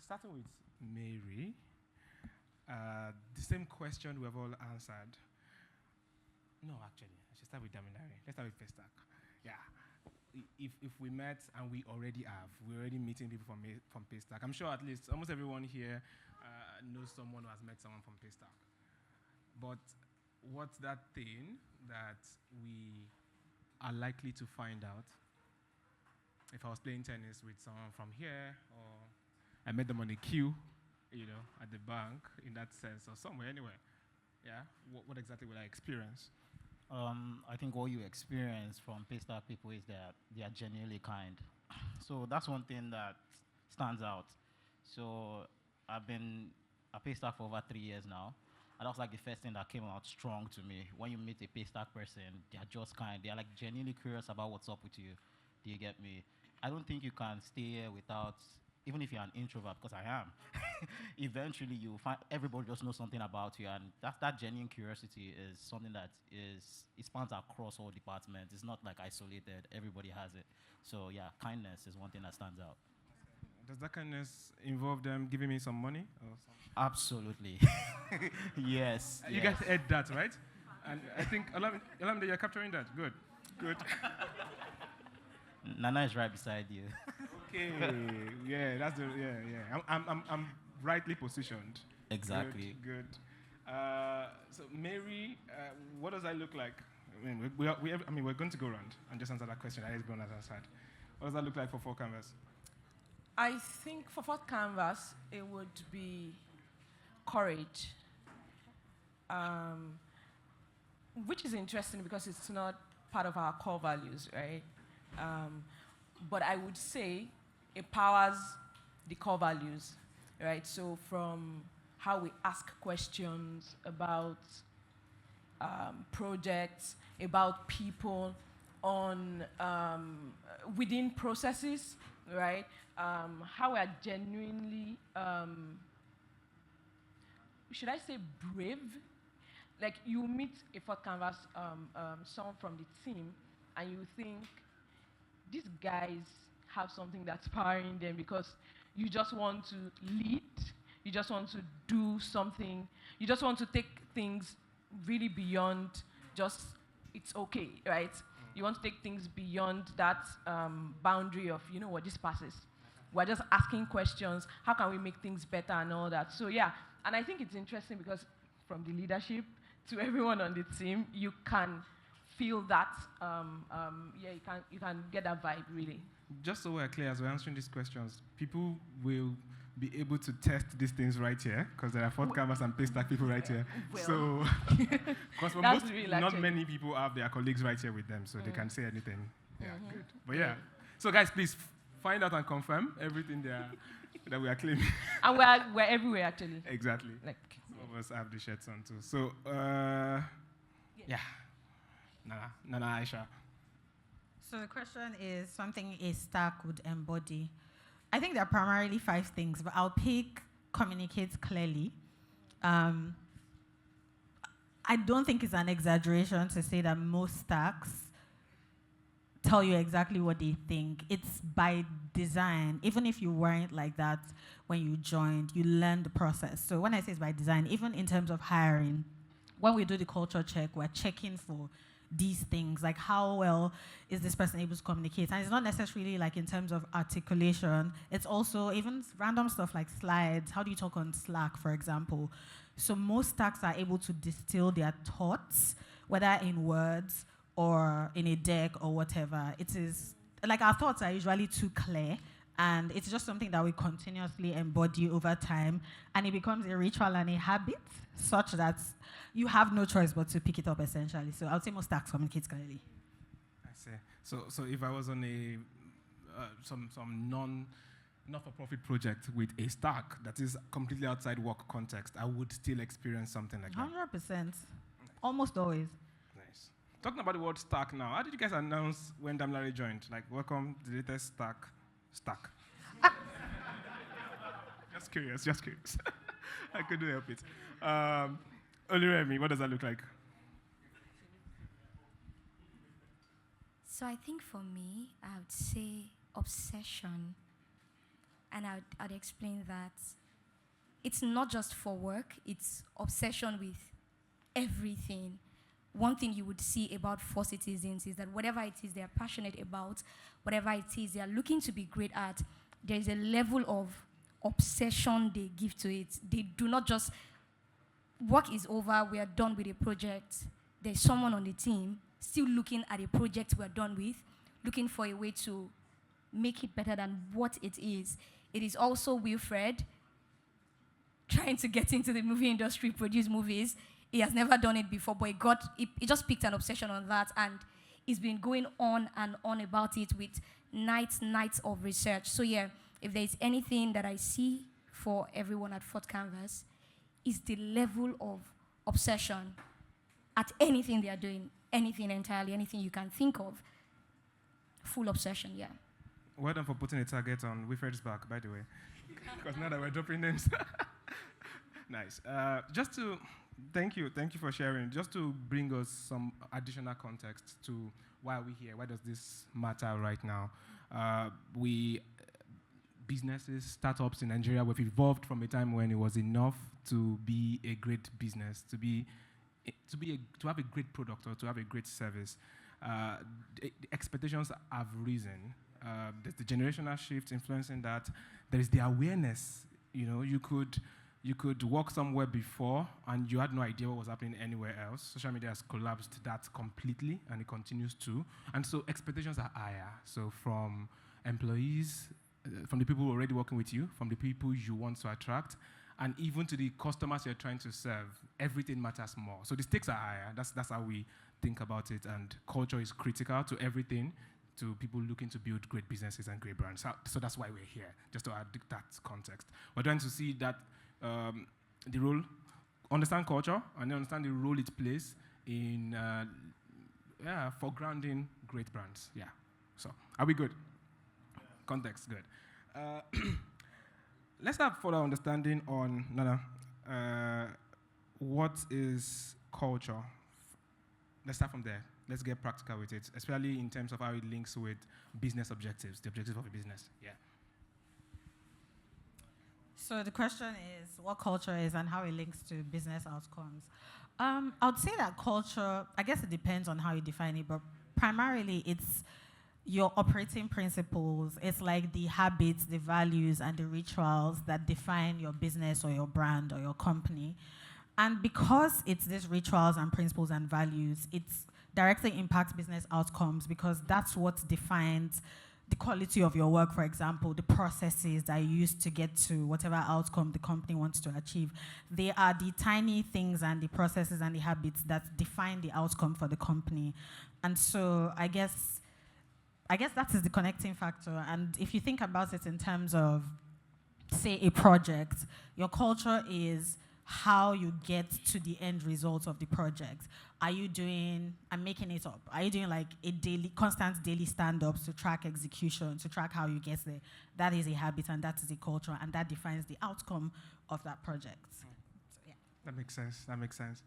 starting with Mary, the same question we've all answered. No, actually, I should start with Damilare. Let's start with Paystack. Yeah. If we met, and we already have, we're already meeting people from Paystack. I'm sure at least almost everyone here knows someone who has met someone from Paystack. But what's that thing that we are likely to find out if I was playing tennis with someone from here, or I met them on a queue, at the bank, in that sense, or somewhere, anywhere? Yeah? What exactly will I experience? I think what you experience from Paystack people is that they are genuinely kind. So that's one thing that stands out. So I've been a Paystack for over 3 years now. And that's like the first thing that came out strong to me. When you meet a Paystack person, they are just kind. They are like genuinely curious about what's up with you. Do you get me? I don't think you can stay here without, even if you're an introvert, because I am, eventually you find everybody just knows something about you, and that genuine curiosity is something that it spans across all departments. It's not like isolated. Everybody has it. So yeah, kindness is one thing that stands out. Does that kindness involve them giving me some money or something? Absolutely. Yes. You guys heard that, right? And I think, Oluremi, you're capturing that. Good. Nana is right beside you. Okay. Yeah, that's yeah. I'm rightly positioned. Exactly. Good. So Mary, what does that look like? I mean, we're going to go around and just answer that question that everyone has answered. What does that look like for FourthCanvas? I think for FourthCanvas, it would be courage, which is interesting because it's not part of our core values, right? But I would say it powers the core values, right? So from how we ask questions about projects, about people, on within processes, right? How we are genuinely, should I say brave? Like you meet a FourthCanvas someone from the team, and you think these guys have something that's powering them because you just want to lead, you just want to do something, you just want to take things really beyond just it's okay, right? You want to take things beyond that boundary of, this passes. We're just asking questions. How can we make things better and all that? So, yeah. And I think it's interesting because from the leadership to everyone on the team, you can feel that. You can get that vibe, really. Just so we're clear, as we're answering these questions, people will be able to test these things right here, because there are FourthCanvas and Paystack people right here. Well. So, because not many people have their colleagues right here with them, so they can say anything. Yeah, good. But yeah, so guys, please find out and confirm everything there that we are claiming. And we're everywhere, actually. Exactly. Some of us have the shirts on too. So, yeah. Nana Aisha. So the question is something a stack would embody. I think there are primarily 5 things, but I'll pick communicate clearly. I don't think it's an exaggeration to say that most stacks tell you exactly what they think. It's by design. Even if you weren't like that when you joined, you learn the process. So when I say it's by design, even in terms of hiring, when we do the culture check, we're checking for these things, like how well is this person able to communicate. And it's not necessarily like in terms of articulation, it's also even random stuff like slides. How do you talk on Slack, for example? So most stacks are able to distill their thoughts, whether in words or in a deck or whatever. It is, like our thoughts are usually too clear, and it's just something that we continuously embody over time, and it becomes a ritual and a habit such that you have no choice but to pick it up, essentially. So I would say most stacks communicate clearly. I see. So if I was on a some not-for-profit project with a stack that is completely outside work context, I would still experience something like 100%. that. Almost always. Nice. Talking about the word stack now, how did you guys announce when Damilare joined? Like, welcome to the latest stack. Just curious. I couldn't help it. Oluremi, what does that look like? So I think for me, I would say obsession. and I'd explain that it's not just for work, it's obsession with everything. One thing you would see about Four Citizens is that whatever it is they're passionate about, whatever it is they're looking to be great at, there's a level of obsession they give to it. They do not just, work is over, we are done with a project. There's someone on the team still looking at a project we're done with, looking for a way to make it better than what it is. It is also Wilfred trying to get into the movie industry, produce movies. He has never done it before, but he just picked an obsession on that, and he's been going on and on about it with nights of research. So yeah, if there's anything that I see for everyone at FourthCanvas, is the level of obsession at anything they are doing, anything entirely, anything you can think of. Full obsession, yeah. Well done for putting a target on Wilfred's back, by the way. Because now that we're dropping names. Nice. Thank you for sharing. Just to bring us some additional context to why are we here? Why does this matter right now? Businesses, startups in Nigeria, we've evolved from a time when it was enough to be a great business, to have a great product or to have a great service. The expectations have risen. There's the generational shift influencing that. There is the awareness. You could work somewhere before and you had no idea what was happening anywhere else. Social media has collapsed that completely, and it continues to. And so expectations are higher. So from employees, from the people who are already working with you, from the people you want to attract, and even to the customers you're trying to serve, everything matters more. So the stakes are higher. That's how we think about it. And culture is critical to everything, to people looking to build great businesses and great brands. So that's why we're here, just to add that context. We're trying to see that the role, understand culture, and then understand the role it plays in foregrounding great brands. Yeah. So are we good? Context, good. Let's have further understanding on what is culture. Let's start from there. Let's get practical with it, especially in terms of how it links with business objectives, the objectives of a business. Yeah. So the question is what culture is and how it links to business outcomes. I would say that culture, I guess it depends on how you define it, but primarily it's your operating principles. It's like the habits, the values, and the rituals that define your business or your brand or your company. And because it's these rituals and principles and values, it directly impacts business outcomes because that's what defines the quality of your work, for example, the processes that you use to get to whatever outcome the company wants to achieve. They are the tiny things and the processes and the habits that define the outcome for the company. And so I guess that is the connecting factor. And if you think about it in terms of, say, a project, your culture is how you get to the end result of the project. Are you doing, I'm making it up, are you doing like constant daily stand-ups to track execution, to track how you get there? That is a habit and that is a culture, and that defines the outcome of that project. So, yeah. That makes sense.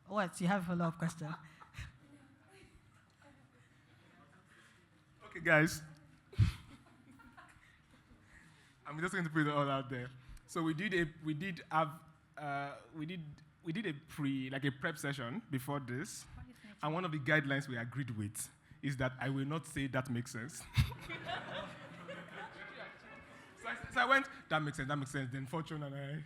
What, you have a follow-up question? Okay, guys. I'm just going to put it all out there. So we did a prep session before this, and one of the guidelines we agreed with is that I will not say that makes sense. So I went, that makes sense. Then Fortune and I.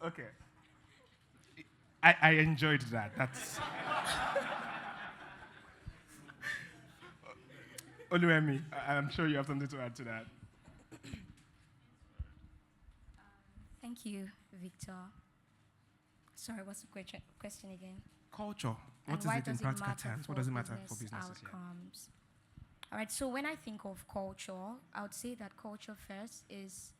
Okay. I enjoyed that. That's. Oluremi, I'm sure you have something to add to that. Thank you, Victor. Sorry, what's the question again? Culture. What is it in practical terms? What does it matter for businesses? Outcomes. All right, so when I think of culture, I would say that culture first is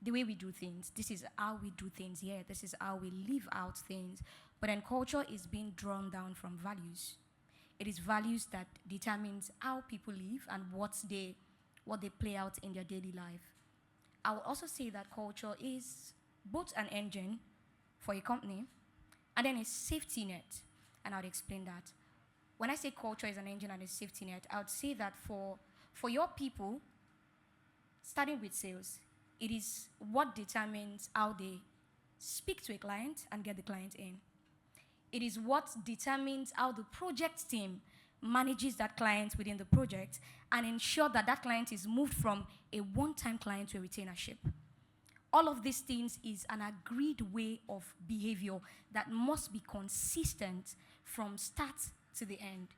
the way we do things. This is how we do things here. This is how we live out things. But then culture is being drawn down from values. It is values that determines how people live and what they play out in their daily life. I would also say that culture is both an engine for a company and then a safety net. And I would explain that. when I say culture is an engine and a safety net, I would say that for your people, starting with sales, it is what determines how they speak to a client and get the client in. It is what determines how the project team manages that client within the project and ensure that that client is moved from a one-time client to a retainership. All of these things is an agreed way of behavior that must be consistent from start to the end.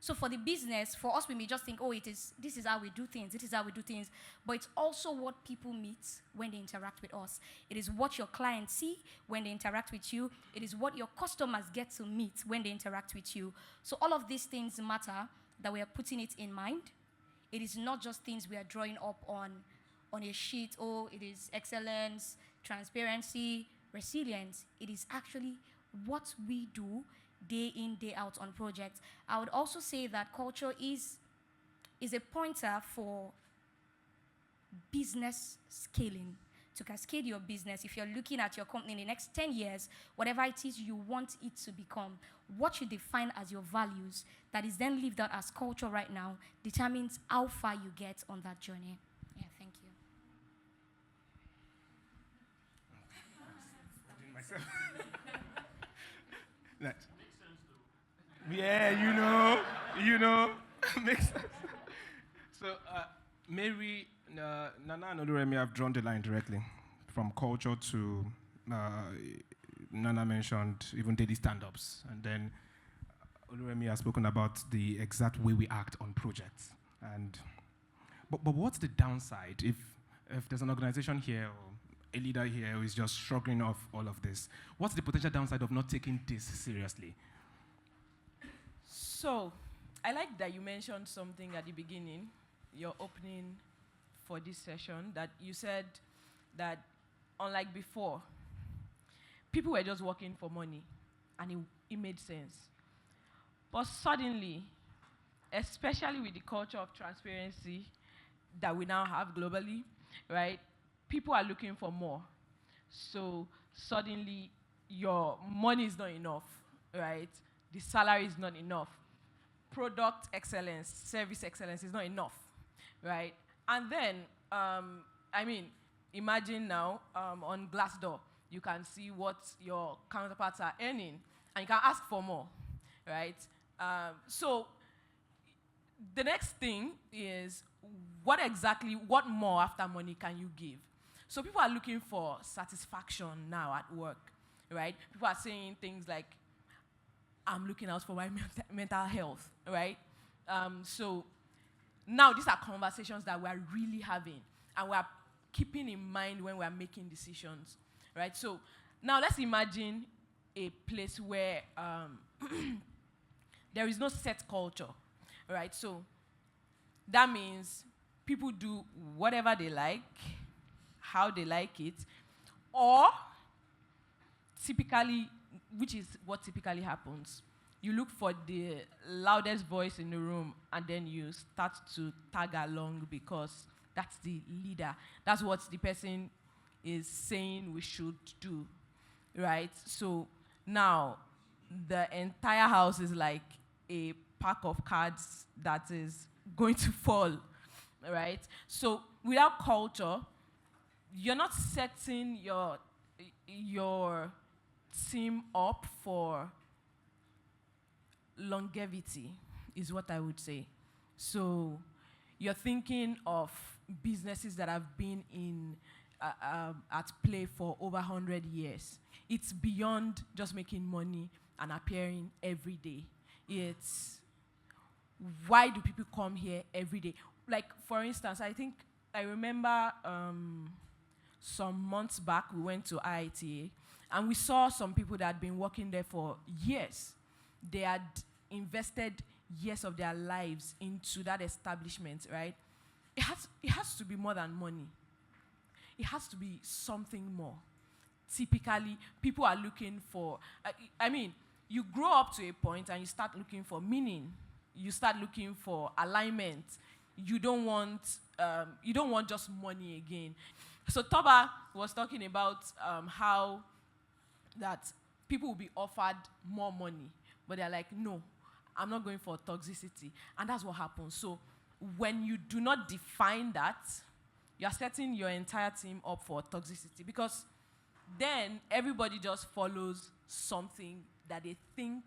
So for the business, for us, we may just think, oh, this is how we do things, but it's also what people meet when they interact with us. It is what your clients see when they interact with you. It is what your customers get to meet when they interact with you. So all of these things matter, that we are putting it in mind. It is not just things we are drawing up on a sheet. Oh, it is excellence, transparency, resilience. It is actually what we do day in, day out on projects. I would also say that culture is a pointer for business scaling. To cascade your business, if you're looking at your company in the next 10 years, whatever it is you want it to become, what you define as your values, that is then lived out as culture right now, determines how far you get on that journey. Yeah, thank you. Myself. Next. Yeah, you know, makes sense. So, Mary, Nana and Oluremi have drawn the line directly from culture to, Nana mentioned even daily stand-ups. And then Oluremi has spoken about the exact way we act on projects. But what's the downside if there's an organization here or a leader here who is just struggling off all of this? What's the potential downside of not taking this seriously? So, I like that you mentioned something at the beginning, your opening for this session, that you said that unlike before, people were just working for money, and it made sense. But suddenly, especially with the culture of transparency that we now have globally, right, people are looking for more. So suddenly, your money is not enough, right? The salary is not enough. Product excellence, service excellence is not enough, right? And then, imagine now on Glassdoor, you can see what your counterparts are earning, and you can ask for more, right? So the next thing is, what more after money can you give? So people are looking for satisfaction now at work, right? People are saying things like, I'm looking out for my mental health, right? So now these are conversations that we're really having, and we're keeping in mind when we're making decisions, right? So now let's imagine a place where there is no set culture, right? So that means people do whatever they like, how they like it, or typically, which is what typically happens, you look for the loudest voice in the room, and then you start to tag along because that's the leader. That's what the person is saying we should do, right? So now the entire house is like a pack of cards that is going to fall, right? So without culture, you're not setting your team up for longevity, is what I would say. So you're thinking of businesses that have been at play for over 100 years. It's beyond just making money and appearing every day. It's, why do people come here every day? Like, for instance, I remember some months back, we went to IITA, and we saw some people that had been working there for years. They had invested years of their lives into that establishment, right? It has to be more than money. It has to be something more. Typically, people are looking for, you grow up to a point and you start looking for meaning. You start looking for alignment. You don't want just money again. So Toba was talking about how that people will be offered more money, but they're like, no, I'm not going for toxicity. And that's what happens. So when you do not define that, you're setting your entire team up for toxicity, because then everybody just follows something that they think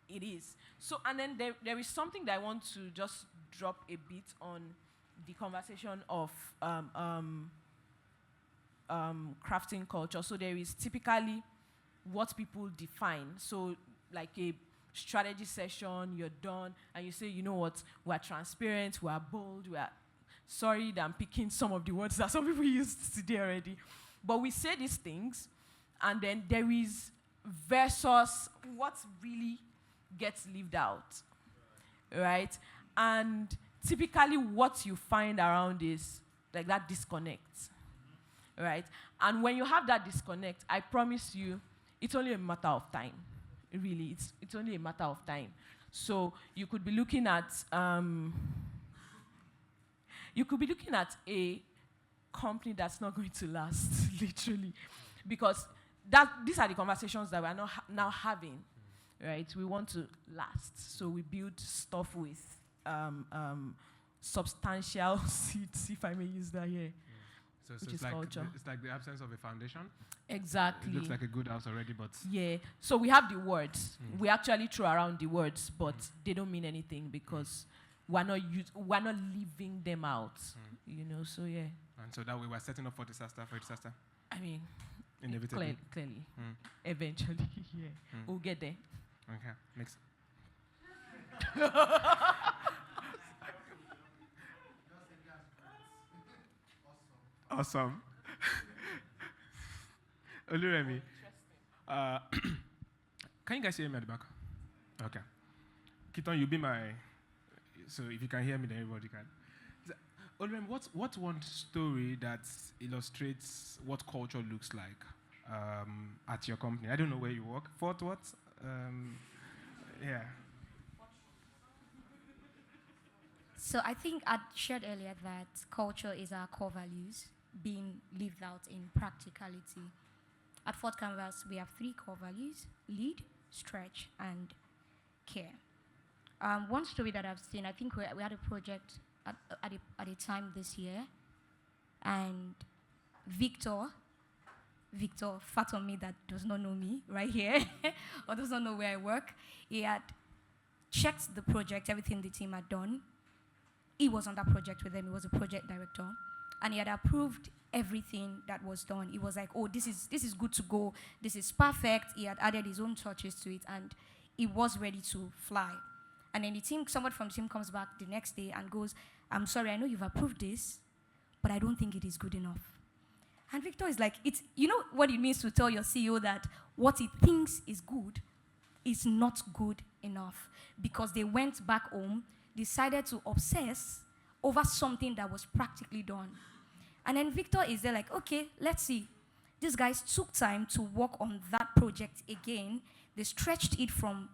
it is. So, and then there is something that I want to just drop a bit on the conversation of crafting culture. So there is typically what people define. So like a strategy session, you're done, and you say, you know what, we're transparent, we're bold, sorry that I'm picking some of the words that some people used today already. But we say these things, and then there is versus what really gets lived out, right? And typically what you find around is like that disconnect, right? And when you have that disconnect, I promise you, it's only a matter of time. Really, it's only a matter of time. So you could be looking at a company that's not going to last, literally, because these are the conversations that we're now having, right? We want to last, so we build stuff with substantial seeds, if I may use that here. So which is like culture. It's like the absence of a foundation. Exactly. It looks like a good house already, but yeah. So we have the words. We actually throw around the words, but they don't mean anything because we're not leaving them out. You know. So yeah. And so that we were setting up for disaster. I mean, inevitably. Clearly. Eventually, yeah. We'll get there. Okay. Next. Awesome. Oluremi. Can you guys hear me at the back? Okay. Kiton, you be my... So if you can hear me, then everybody can. Oluremi, what's one story that illustrates what culture looks like at your company? I don't know where you work. Fourth what? Yeah. So I think I shared earlier that culture is our core values being lived out in practicality. At FourthCanvas, we have 3 core values: lead, stretch, and care. One story that I've seen, I think we had a project at a time this year, and Victor Fatanmi, that does not know me right here, or does not know where I work, he had checked the project, everything the team had done. He was on that project with them. He was a project director, and he had approved everything that was done. He was like, "Oh, this is good to go. This is perfect." He had added his own touches to it, and he was ready to fly. And then someone from the team comes back the next day and goes, "I'm sorry, I know you've approved this, but I don't think it is good enough." And Victor is like, you know what it means to tell your CEO that what he thinks is good is not good enough, because they went back home, decided to obsess over something that was practically done. And then Victor is there like, okay, let's see. These guys took time to work on that project again. They stretched it from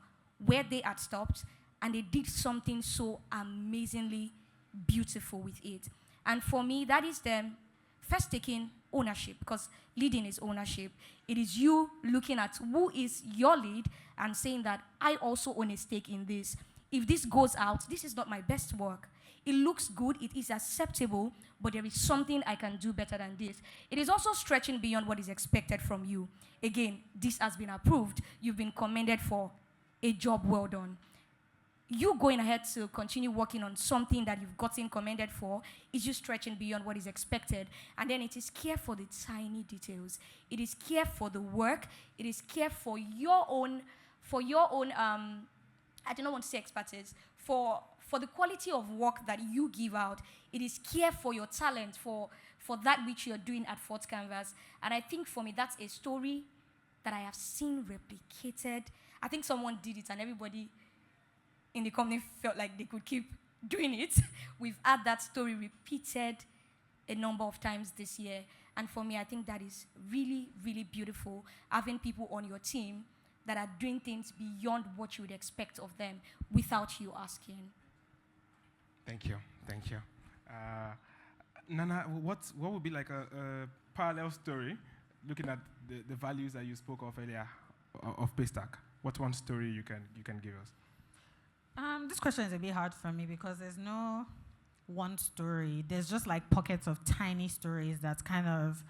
where they had stopped, and they did something so amazingly beautiful with it. And for me, that is them first taking ownership, because leading is ownership. It is you looking at who is your lead and saying that I also own a stake in this. If this goes out, this is not my best work. It looks good, it is acceptable, but there is something I can do better than this. It is also stretching beyond what is expected from you. Again, this has been approved. You've been commended for a job well done. You going ahead to continue working on something that you've gotten commended for is you stretching beyond what is expected. And then it is care for the tiny details. It is care for the work. It is care for your own, I do not want to say expertise, for the quality of work that you give out. It is care for your talent, for that which you're doing at FourthCanvas. And I think for me, that's a story that I have seen replicated. I think someone did it and everybody in the company felt like they could keep doing it. We've had that story repeated a number of times this year. And for me, I think that is really, really beautiful, having people on your team that are doing things beyond what you would expect of them without you asking. Thank you. Nana, what would be like a parallel story, looking at the values that you spoke of earlier of Paystack? What one story you can give us? This question is a bit hard for me because there's no one story. There's just like pockets of tiny stories that's kind of,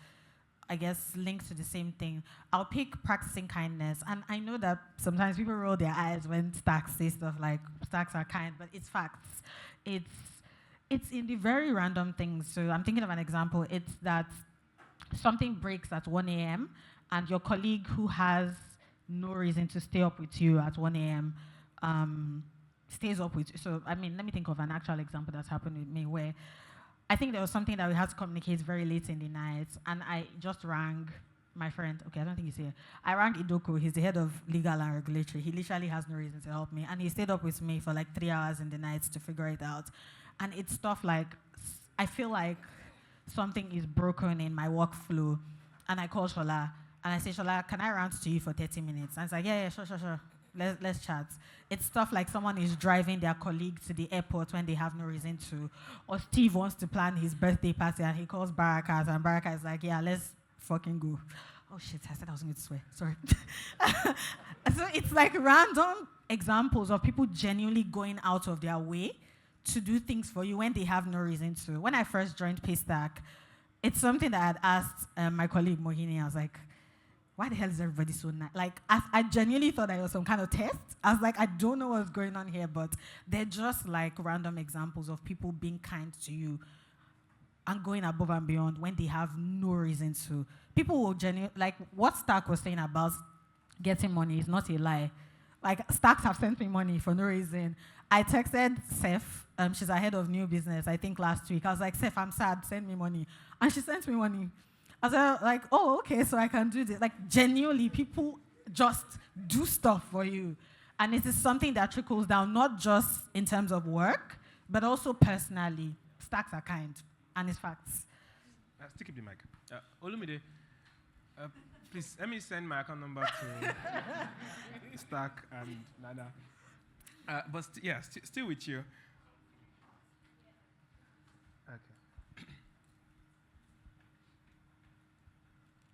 I guess, linked to the same thing. I'll pick practicing kindness. And I know that sometimes people roll their eyes when stacks say stuff like stacks are kind, but it's facts. It's in the very random things. So I'm thinking of an example. It's that something breaks at 1 a.m. and your colleague who has no reason to stay up with you at 1 a.m. Stays up with you. So, I mean, let me think of an actual example that's happened with me where I think there was something that we had to communicate very late in the night, and I just rang my friend. Okay, I don't think he's here. I rang Idoko. He's the head of legal and regulatory. He literally has no reason to help me, and he stayed up with me for like 3 hours in the night to figure it out. And it's stuff like, I feel like something is broken in my workflow, and I call Shola, and I say, Shola, can I rant to you for 30 minutes? And it's like, yeah, sure. Let's chat. It's stuff like someone is driving their colleague to the airport when they have no reason to, or Steve wants to plan his birthday party and he calls Barakat, and Barakat is like, yeah, let's fucking go. Oh shit, I said I was going to swear. Sorry. So it's like random examples of people genuinely going out of their way to do things for you when they have no reason to. When I first joined Paystack, it's something that I had asked my colleague Mohini. I was like, why the hell is everybody so nice? Like, I genuinely thought that it was some kind of test. I was like, I don't know what's going on here, but they're just like random examples of people being kind to you and going above and beyond when they have no reason to. People will genuinely, like what Stack was saying about getting money is not a lie. Like, Stacks have sent me money for no reason. I texted Seth, she's our head of new business, I think last week. I was like, Seth, I'm sad, send me money. And she sent me money. I was like, oh, okay, so I can do this. Like, genuinely, people just do stuff for you. And it is something that trickles down, not just in terms of work, but also personally. Stacks are kind, and it's facts. Still keep the mic. Olumide, please, let me send my account number to Stack and Nana. But still with you. Okay.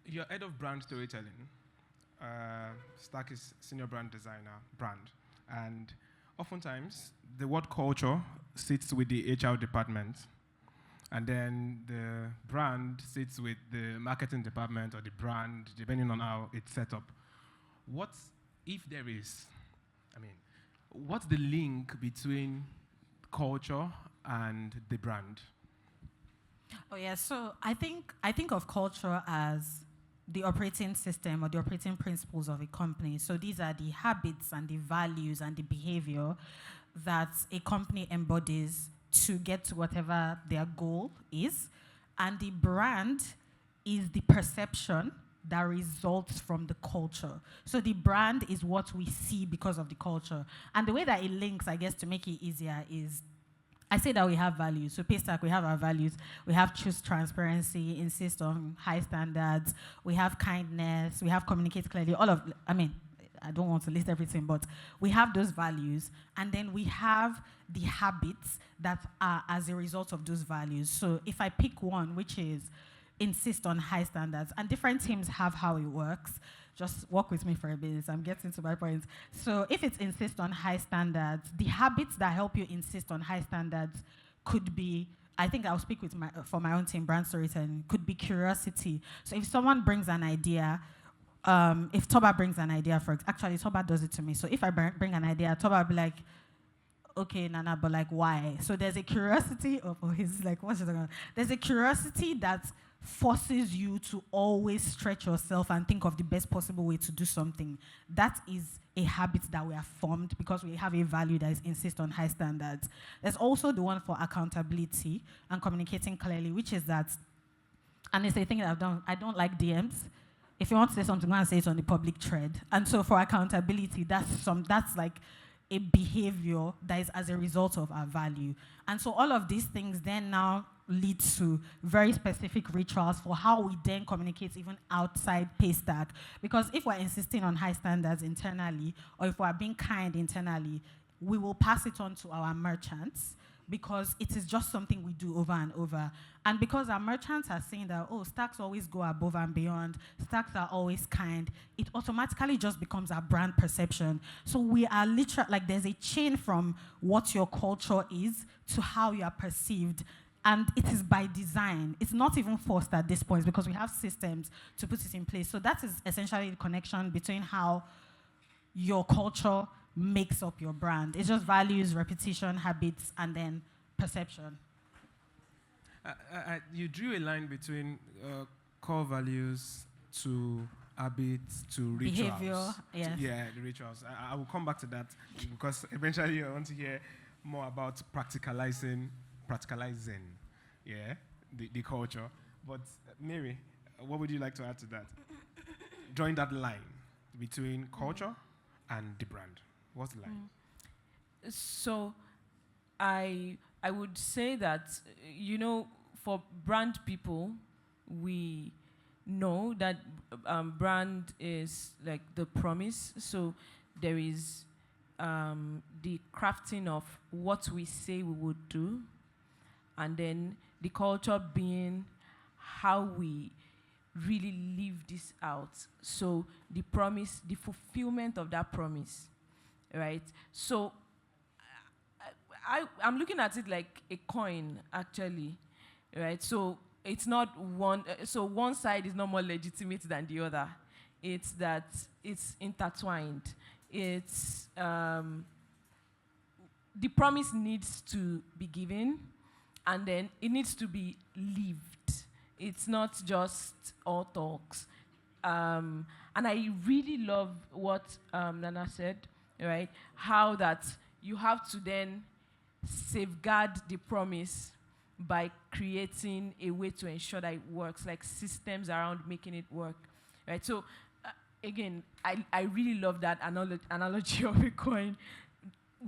You're head of brand storytelling. Stack is senior brand designer, and oftentimes the word culture sits with the HR department, and then the brand sits with the marketing department or the brand, depending on how it's set up. What, if there is, what's the link between culture and the brand? Oh yeah, so I think of culture as the operating system or the operating principles of a company. So these are the habits and the values and the behavior that a company embodies to get to whatever their goal is. And the brand is the perception that results from the culture. So the brand is what we see because of the culture. And the way that it links, I guess, to make it easier is, I say that we have values. So Paystack, we have our values. We have choose transparency, insist on high standards. We have kindness. We have communicate clearly. I don't want to list everything, but we have those values. And then we have the habits that are as a result of those values. So if I pick one, which is insist on high standards, and different teams have how it works. Just walk with me for a bit. I'm getting to my point. So if it's insist on high standards, the habits that help you insist on high standards could be, I think I'll speak with for my own team, brand storytelling, could be curiosity. So if someone brings an idea, if Toba brings an idea, actually Toba does it to me. So if I bring an idea, Toba will be like, okay, Nana, but like why? So there's a curiosity he's like, what's she talking about? There's a curiosity that forces you to always stretch yourself and think of the best possible way to do something. That is a habit that we have formed because we have a value that is insist on high standards. There's also the one for accountability and communicating clearly, which is that, and it's a thing that I've done, I don't like DMs. If you want to say something, go and say it on the public thread. And so for accountability, that's like a behavior that is as a result of our value. And so all of these things then now lead to very specific rituals for how we then communicate even outside Paystack. Because if we're insisting on high standards internally, or if we're being kind internally, we will pass it on to our merchants. because it is just something we do over and over. And because our merchants are saying that, oh, stacks always go above and beyond, stacks are always kind, it automatically just becomes our brand perception. So we are literally, like there's a chain from what your culture is to how you are perceived. And it is by design. It's not even forced at this point because we have systems to put it in place. So that is essentially the connection between how your culture makes up your brand. It's just values, repetition, habits, and then perception. You drew a line between core values to habits to rituals. Behavior, yes. Yeah, the rituals. I will come back to that because eventually I want to hear more about practicalizing, yeah, the culture. But Mary, what would you like to add to that? Drawing that line between culture and the brand. What's the line? So I would say that, for brand people, we know that brand is like the promise. So there is the crafting of what we say we would do, and then the culture being how we really live this out. So the promise, the fulfillment of that promise, right? So I'm looking at it like a coin, actually, right? So it's not one, so one side is not more legitimate than the other. It's that it's intertwined. It's, the promise needs to be given, and then it needs to be lived. It's not just all talks. And I really love what Nana said, right? How that you have to then safeguard the promise by creating a way to ensure that it works, like systems around making it work, right? So, again, I really love that analogy of a coin.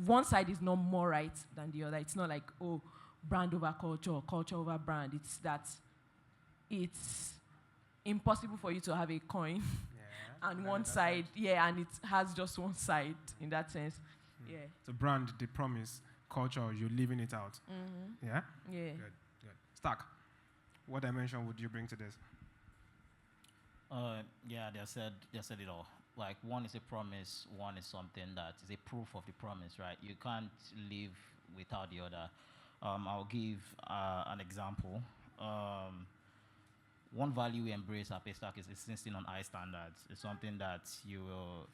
One side is not more right than the other. It's not like, oh, brand over culture, or culture over brand. It's that it's impossible for you to have a coin and one side, and it has just one side in that sense. Yeah. So brand, the promise, culture, you're living it out. Yeah? Yeah. Good. Stack, what dimension would you bring to this? Yeah, they said it all. Like, one is a promise, one is something that is a proof of the promise, right? You can't live without the other. I'll give an example. One value we embrace at Paystack is insisting on high standards. It's something that you will,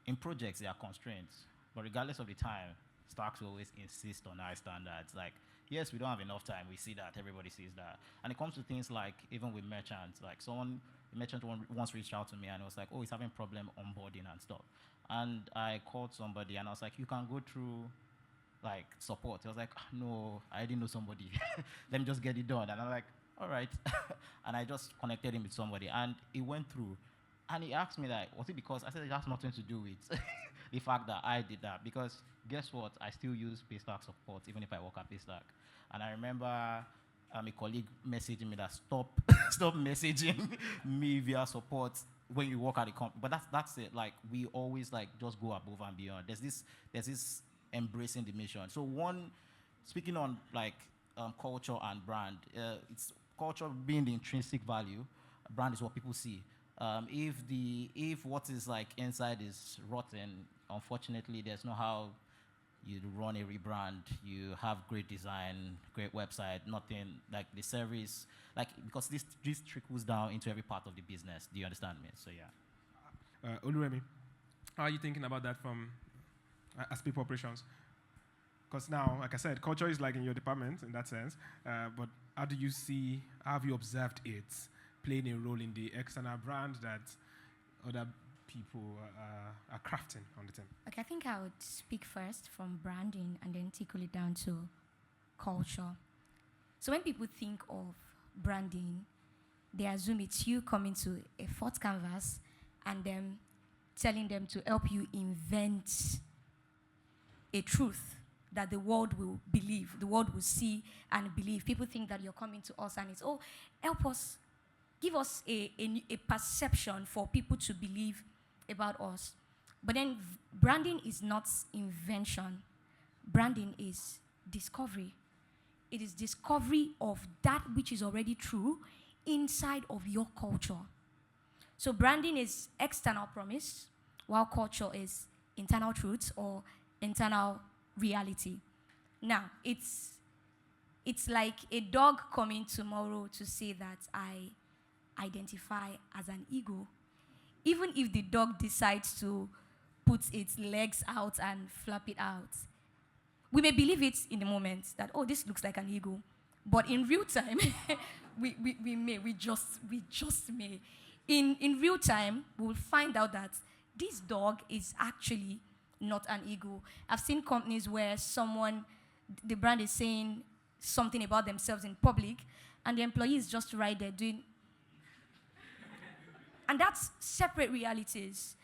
in projects, there are constraints, but regardless of the time, Stacks will always insist on high standards. Like, yes, we don't have enough time. We see that. Everybody sees that. And it comes to things like, even with merchants, like a merchant once reached out to me and was like, oh, he's having problem onboarding and stuff. And I called somebody and I was like, you can go through like support. He was like, no, I didn't know somebody. Let me just get it done. And I'm like, all right. And I just connected him with somebody and it went through. And he asked me that, was it because, I said it has nothing to do with the fact that I did that. Because guess what? I still use Paystack support even if I work at Paystack. And I remember a colleague messaging me that stop messaging me via support when you work at a company. But that's it. Like, we always like just go above and beyond. There's this embracing the mission. So speaking on like culture and brand, it's culture being the intrinsic value. Brand is what people see. If what is like inside is rotten, unfortunately, there's no how you run a rebrand. You have great design, great website, nothing like the service, like, because this trickles down into every part of the business. Do you understand me? So yeah. Oluremi, how are you thinking about that from as people operations? Because now, like I said, culture is like in your department in that sense. But how have you observed it playing a role in the external brand that other people are crafting on the team? Okay, I think I would speak first from branding and then trickle it down to culture. So when people think of branding, they assume it's you coming to a FourthCanvas and then telling them to help you invent a truth that the world will believe, the world will see and believe. People think that you're coming to us and it's, oh, help us, give us a perception for people to believe about us. But then branding is not invention. Branding is discovery. It is discovery of that which is already true inside of your culture. So branding is external promise, while culture is internal truth or internal reality. Now, it's like a dog coming tomorrow to say that I identify as an ego. Even if the dog decides to put its legs out and flap it out, we may believe it in the moment that, oh, this looks like an ego. But in real time, we just may. In real time, we'll find out that this dog is actually not an ego. I've seen companies where the brand is saying something about themselves in public, and the employee is just right there doing. And that's separate realities.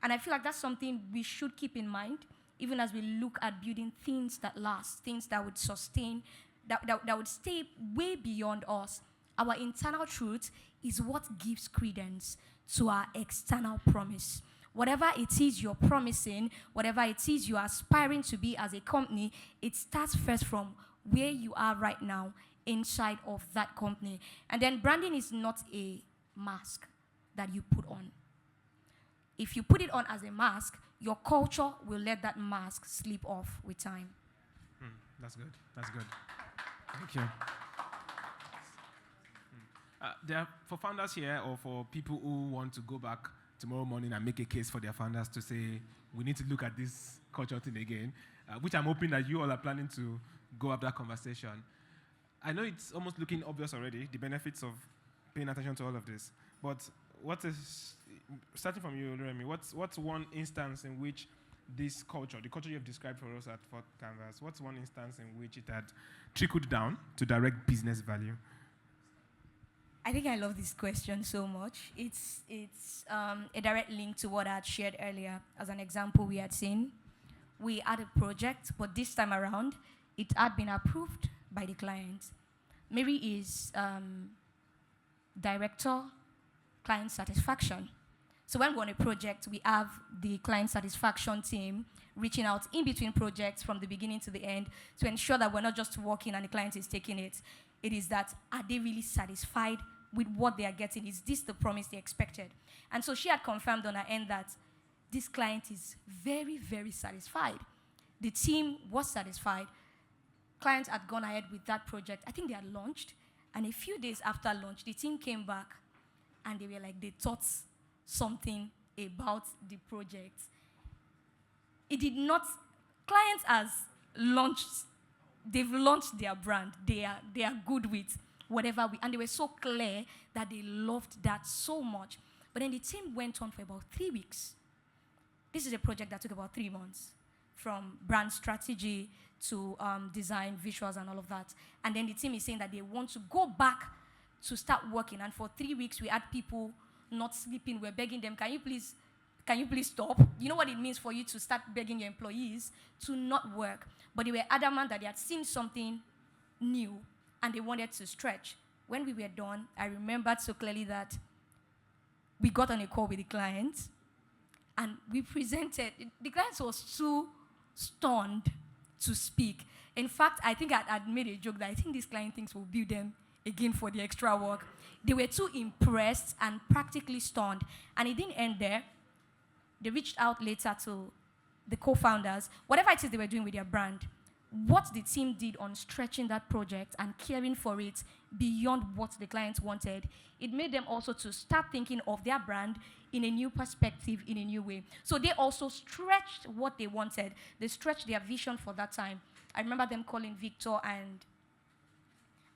And I feel like that's something we should keep in mind, even as we look at building things that last, things that would sustain, that would stay way beyond us. Our internal truth is what gives credence to our external promise. Whatever it is you're promising, whatever it is you're aspiring to be as a company, it starts first from where you are right now inside of that company. And then branding is not a mask that you put on. If you put it on as a mask, your culture will let that mask slip off with time. That's good. That's good. Thank you. For founders here, or for people who want to go back tomorrow morning and make a case for their founders to say, we need to look at this culture thing again, which I'm hoping that you all are planning to go have that conversation. I know it's almost looking obvious already, the benefits of paying attention to all of this, but what is, starting from you, Oluremi, what's one instance in which this culture, the culture you've described for us at FourthCanvas, what's one instance in which it had trickled down to direct business value? I think I love this question so much. It's a direct link to what I had shared earlier. As an example, we had seen, we had a project, but this time around, it had been approved by the client. Mary is director, client satisfaction. So when we're on a project, we have the client satisfaction team reaching out in between projects from the beginning to the end to ensure that we're not just working and the client is taking it. It is that, are they really satisfied with what they are getting? Is this the promise they expected? And so she had confirmed on her end that this client is very, very satisfied. The team was satisfied. Clients had gone ahead with that project. I think they had launched. And a few days after launch, the team came back and they were like, they thought something about the project. It did not, clients has launched, they've launched their brand. They are good with whatever and they were so clear that they loved that so much. But then the team went on for about 3 weeks. This is a project that took about 3 months, from brand strategy to design, visuals, and all of that. And then the team is saying that they want to go back to start working. And for 3 weeks, we had people not sleeping. We're begging them, can you please stop? You know what it means for you to start begging your employees to not work. But they were adamant that they had seen something new and they wanted to stretch. When we were done, I remembered so clearly that we got on a call with the client and we presented. The client was too stunned to speak. In fact, I think I'd made a joke that I think this client thinks we'll bill them again for the extra work. They were too impressed and practically stunned. And it didn't end there. They reached out later to the co-founders, whatever it is they were doing with their brand, what the team did on stretching that project and caring for it beyond what the clients wanted, it made them also to start thinking of their brand in a new perspective, in a new way. So they also stretched what they wanted. They stretched their vision for that time. I remember them calling Victor and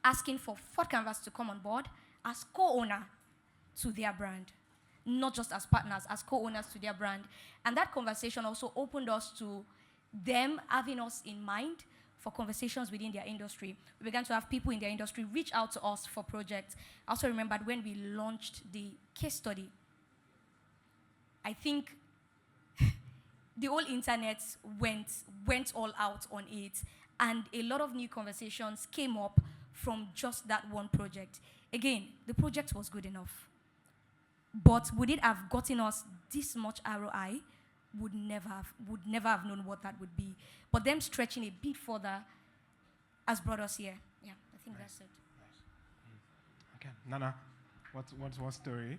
asking for FourthCanvas to come on board as co-owner to their brand. Not just as partners, as co-owners to their brand. And that conversation also opened us to them having us in mind for conversations within their industry. We began to have people in their industry reach out to us for projects. I also remembered when we launched the case study. I think the whole internet went all out on it, and a lot of new conversations came up from just that one project. Again, the project was good enough. But would it have gotten us this much ROI? Would never have known what that would be. But them stretching a bit further has brought us here. Yeah, I think that's it. Okay, Nana, what's one story?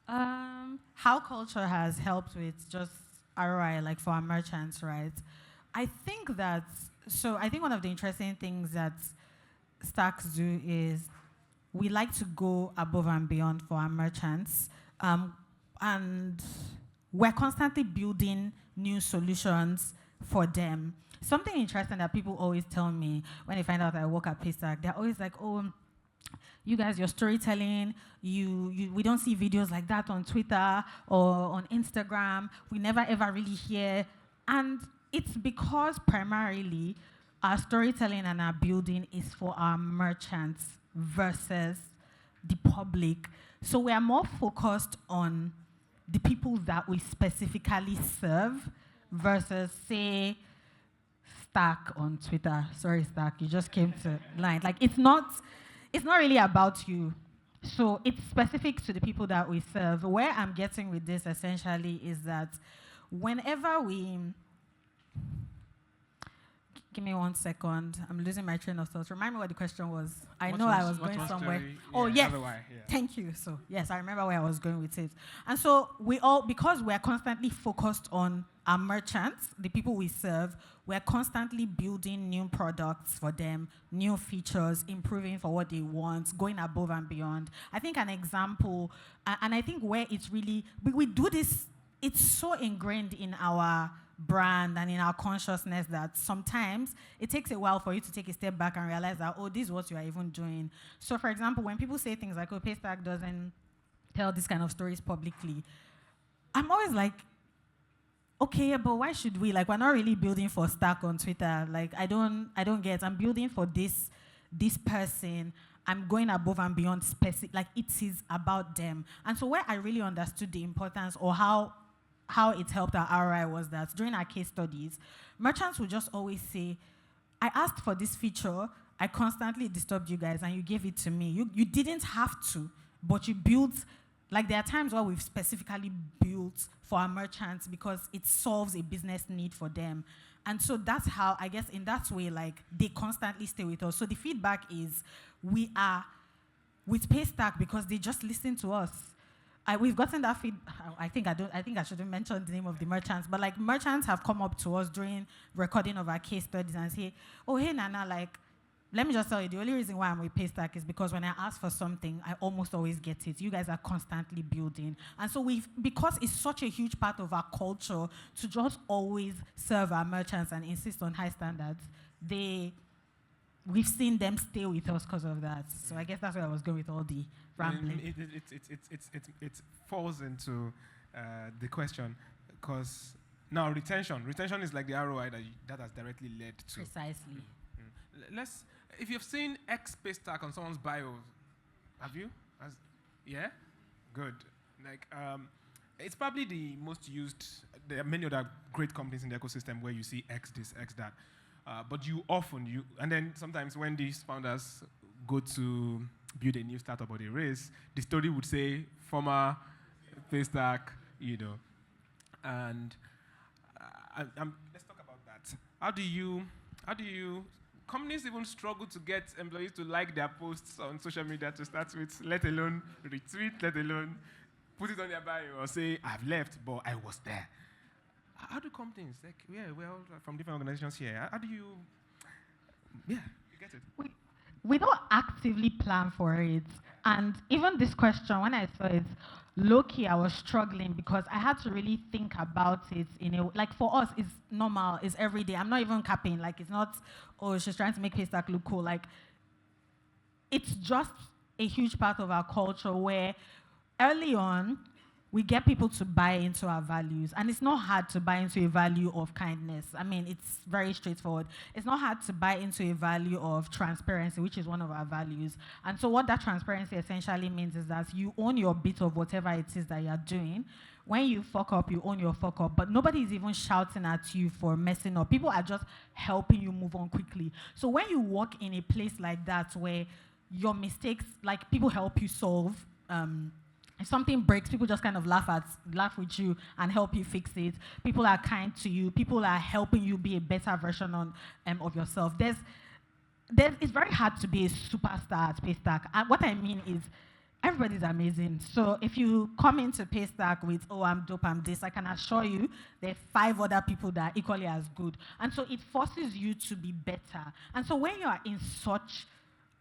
How culture has helped with just ROI, like for our merchants, right? I think one of the interesting things that Stacks do is we like to go above and beyond for our merchants. And we're constantly building new solutions for them. Something interesting that people always tell me when they find out I work at Paystack, they're always like, oh, you guys, your storytelling, we don't see videos like that on Twitter or on Instagram. We never ever really hear. And it's because primarily our storytelling and our building is for our merchants versus the public. So we are more focused on the people that we specifically serve versus, say, Stack on Twitter. Sorry, Stack, you just came to line. Like, it's not really about you. So it's specific to the people that we serve. Where I'm getting with this essentially is that whenever we... Give me 1 second. I'm losing my train of thought. Remind me what the question was. I know I was going somewhere. Oh, yes. Thank you. So, yes, I remember where I was going with it. And so because we're constantly focused on our merchants, the people we serve, we're constantly building new products for them, new features, improving for what they want, going above and beyond. I think an example, and I think where it's really, we do this, it's so ingrained in our brand and in our consciousness that sometimes it takes a while for you to take a step back and realize that, oh, this is what you are even doing. So, for example, when people say things like, oh, Paystack doesn't tell this kind of stories publicly, I'm always like, okay, but why should we? Like, we're not really building for Stack on Twitter. Like, I don't get. I'm building for this person. I'm going above and beyond specific. Like, it is about them. And so where I really understood the importance or how it helped our ROI was that during our case studies, merchants would just always say, I asked for this feature, I constantly disturbed you guys, and you gave it to me. You didn't have to, but you built, like there are times where we've specifically built for our merchants because it solves a business need for them. And so that's how, I guess in that way, like they constantly stay with us. So the feedback is we are with Paystack because they just listen to us. We've gotten that feedback. I think I shouldn't mention the name of the merchants, but like merchants have come up to us during recording of our case studies and say, oh, hey, Nana, like, let me just tell you, the only reason why I'm with Paystack is because when I ask for something, I almost always get it. You guys are constantly building. And so because it's such a huge part of our culture to just always serve our merchants and insist on high standards, we've seen them stay with us because of that. So I guess that's where I was going with all the rambling. It falls into the question because now retention is like the ROI that has directly led to. Precisely. If you've seen X Paystack on someone's bio, have you? Yeah? Good. Like, it's probably the most used. There are many other great companies in the ecosystem where you see X this, X that. But and then sometimes when these founders go to build a new startup or they raise, the story would say former Paystack, and let's talk about that. How do you companies even struggle to get employees to like their posts on social media to start with, let alone retweet, let alone put it on their bio or say, I've left, but I was there. How do companies, we're all from different organizations here. How do you get it? We don't actively plan for it. And even this question, when I saw it, low-key, I was struggling because I had to really think about it like for us, it's normal, it's every day. I'm not even capping, like it's not, oh, she's trying to make Paystack look cool. Like, it's just a huge part of our culture where early on, we get people to buy into our values. And it's not hard to buy into a value of kindness. I mean, it's very straightforward. It's not hard to buy into a value of transparency, which is one of our values. And so what that transparency essentially means is that you own your bit of whatever it is that you're doing. When you fuck up, you own your fuck up. But nobody is even shouting at you for messing up. People are just helping you move on quickly. So when you work in a place like that where your mistakes, like people help you solve If something breaks, people just kind of laugh with you and help you fix it. People are kind to you. People are helping you be a better version of yourself. It's very hard to be a superstar at Paystack. And what I mean is, everybody's amazing. So if you come into Paystack with, oh, I'm dope, I'm this, I can assure you there are 5 other people that are equally as good. And so it forces you to be better. And so when you are in such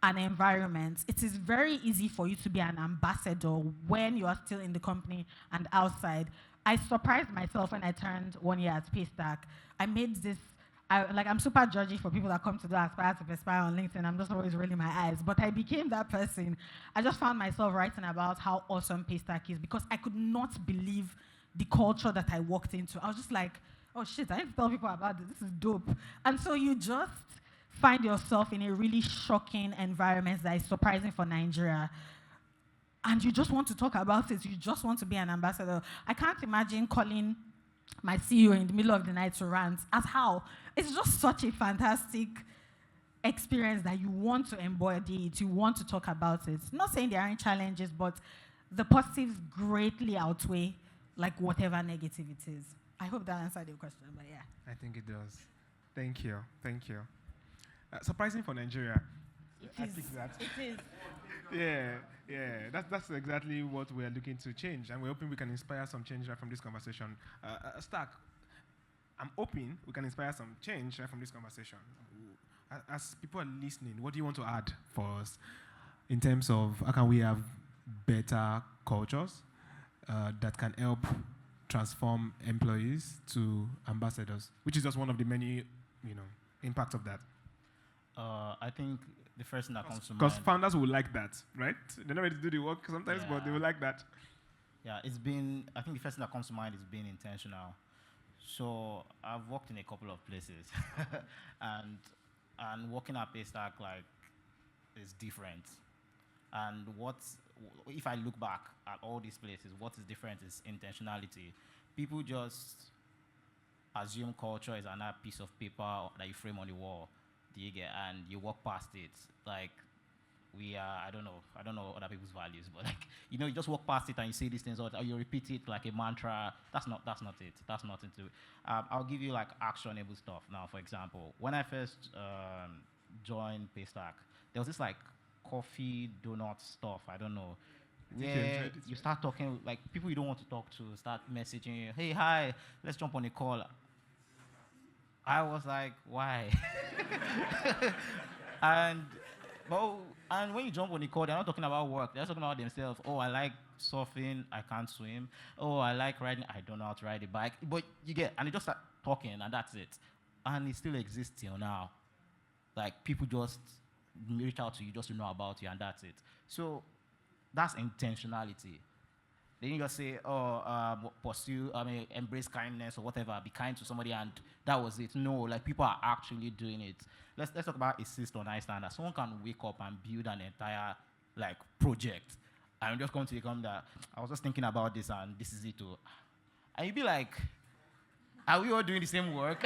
an environment, it is very easy for you to be an ambassador when you are still in the company and outside. I surprised myself when I turned 1 year at Paystack. I made this, I'm super judgy for people that come to do Aspire to Perspire on LinkedIn. I'm just always rolling my eyes. But I became that person. I just found myself writing about how awesome Paystack is because I could not believe the culture that I walked into. I was just like, oh shit, I need to tell people about this. This is dope. And so you just find yourself in a really shocking environment that is surprising for Nigeria. And you just want to talk about it. You just want to be an ambassador. I can't imagine calling my CEO in the middle of the night to rant. As how? It's just such a fantastic experience that you want to embody it. You want to talk about it. Not saying there aren't challenges, but the positives greatly outweigh like whatever negative it is. I hope that answered your question, but yeah. I think it does. Thank you. Thank you. Surprising for Nigeria. It is. It is. Yeah. That's exactly what we're looking to change, and we're hoping we can inspire some change right from this conversation. Stack, I'm hoping we can inspire some change right from this conversation. As people are listening, what do you want to add for us in terms of how can we have better cultures that can help transform employees to ambassadors, which is just one of the many, impacts of that. I think the first thing that comes to mind. Because founders will like that, right? They're not ready to do the work sometimes, but they will like that. Yeah, I think the first thing that comes to mind is being intentional. So I've worked in a couple of places, and working at Paystack is different. And if I look back at all these places, what is different is intentionality. People just assume culture is another piece of paper that you frame on the wall. And you walk past it. Like, I don't know other people's values, but you just walk past it and you say these things, or you repeat it like a mantra. That's not it. That's nothing to it. I'll give you actionable stuff now. For example, when I first joined Paystack, there was this coffee donut stuff. I don't know. Where you start talking people you don't want to talk to start messaging you. Hey, hi, let's jump on a call. I was like, why? and when you jump on the call, they're not talking about work. They're talking about themselves. Oh, I like surfing. I can't swim. Oh, I like riding. I don't know how to ride a bike. But and they just start talking, and that's it. And it still exists till now. People just reach out to you just to know about you, and that's it. So that's intentionality. Then you just say, embrace kindness or whatever, be kind to somebody, and that was it. No, people are actually doing it. Let's talk about assist on high standards. Someone can wake up and build an entire project, and just come to the comment that I was just thinking about this, and this is it too. And you'd be like, are we all doing the same work?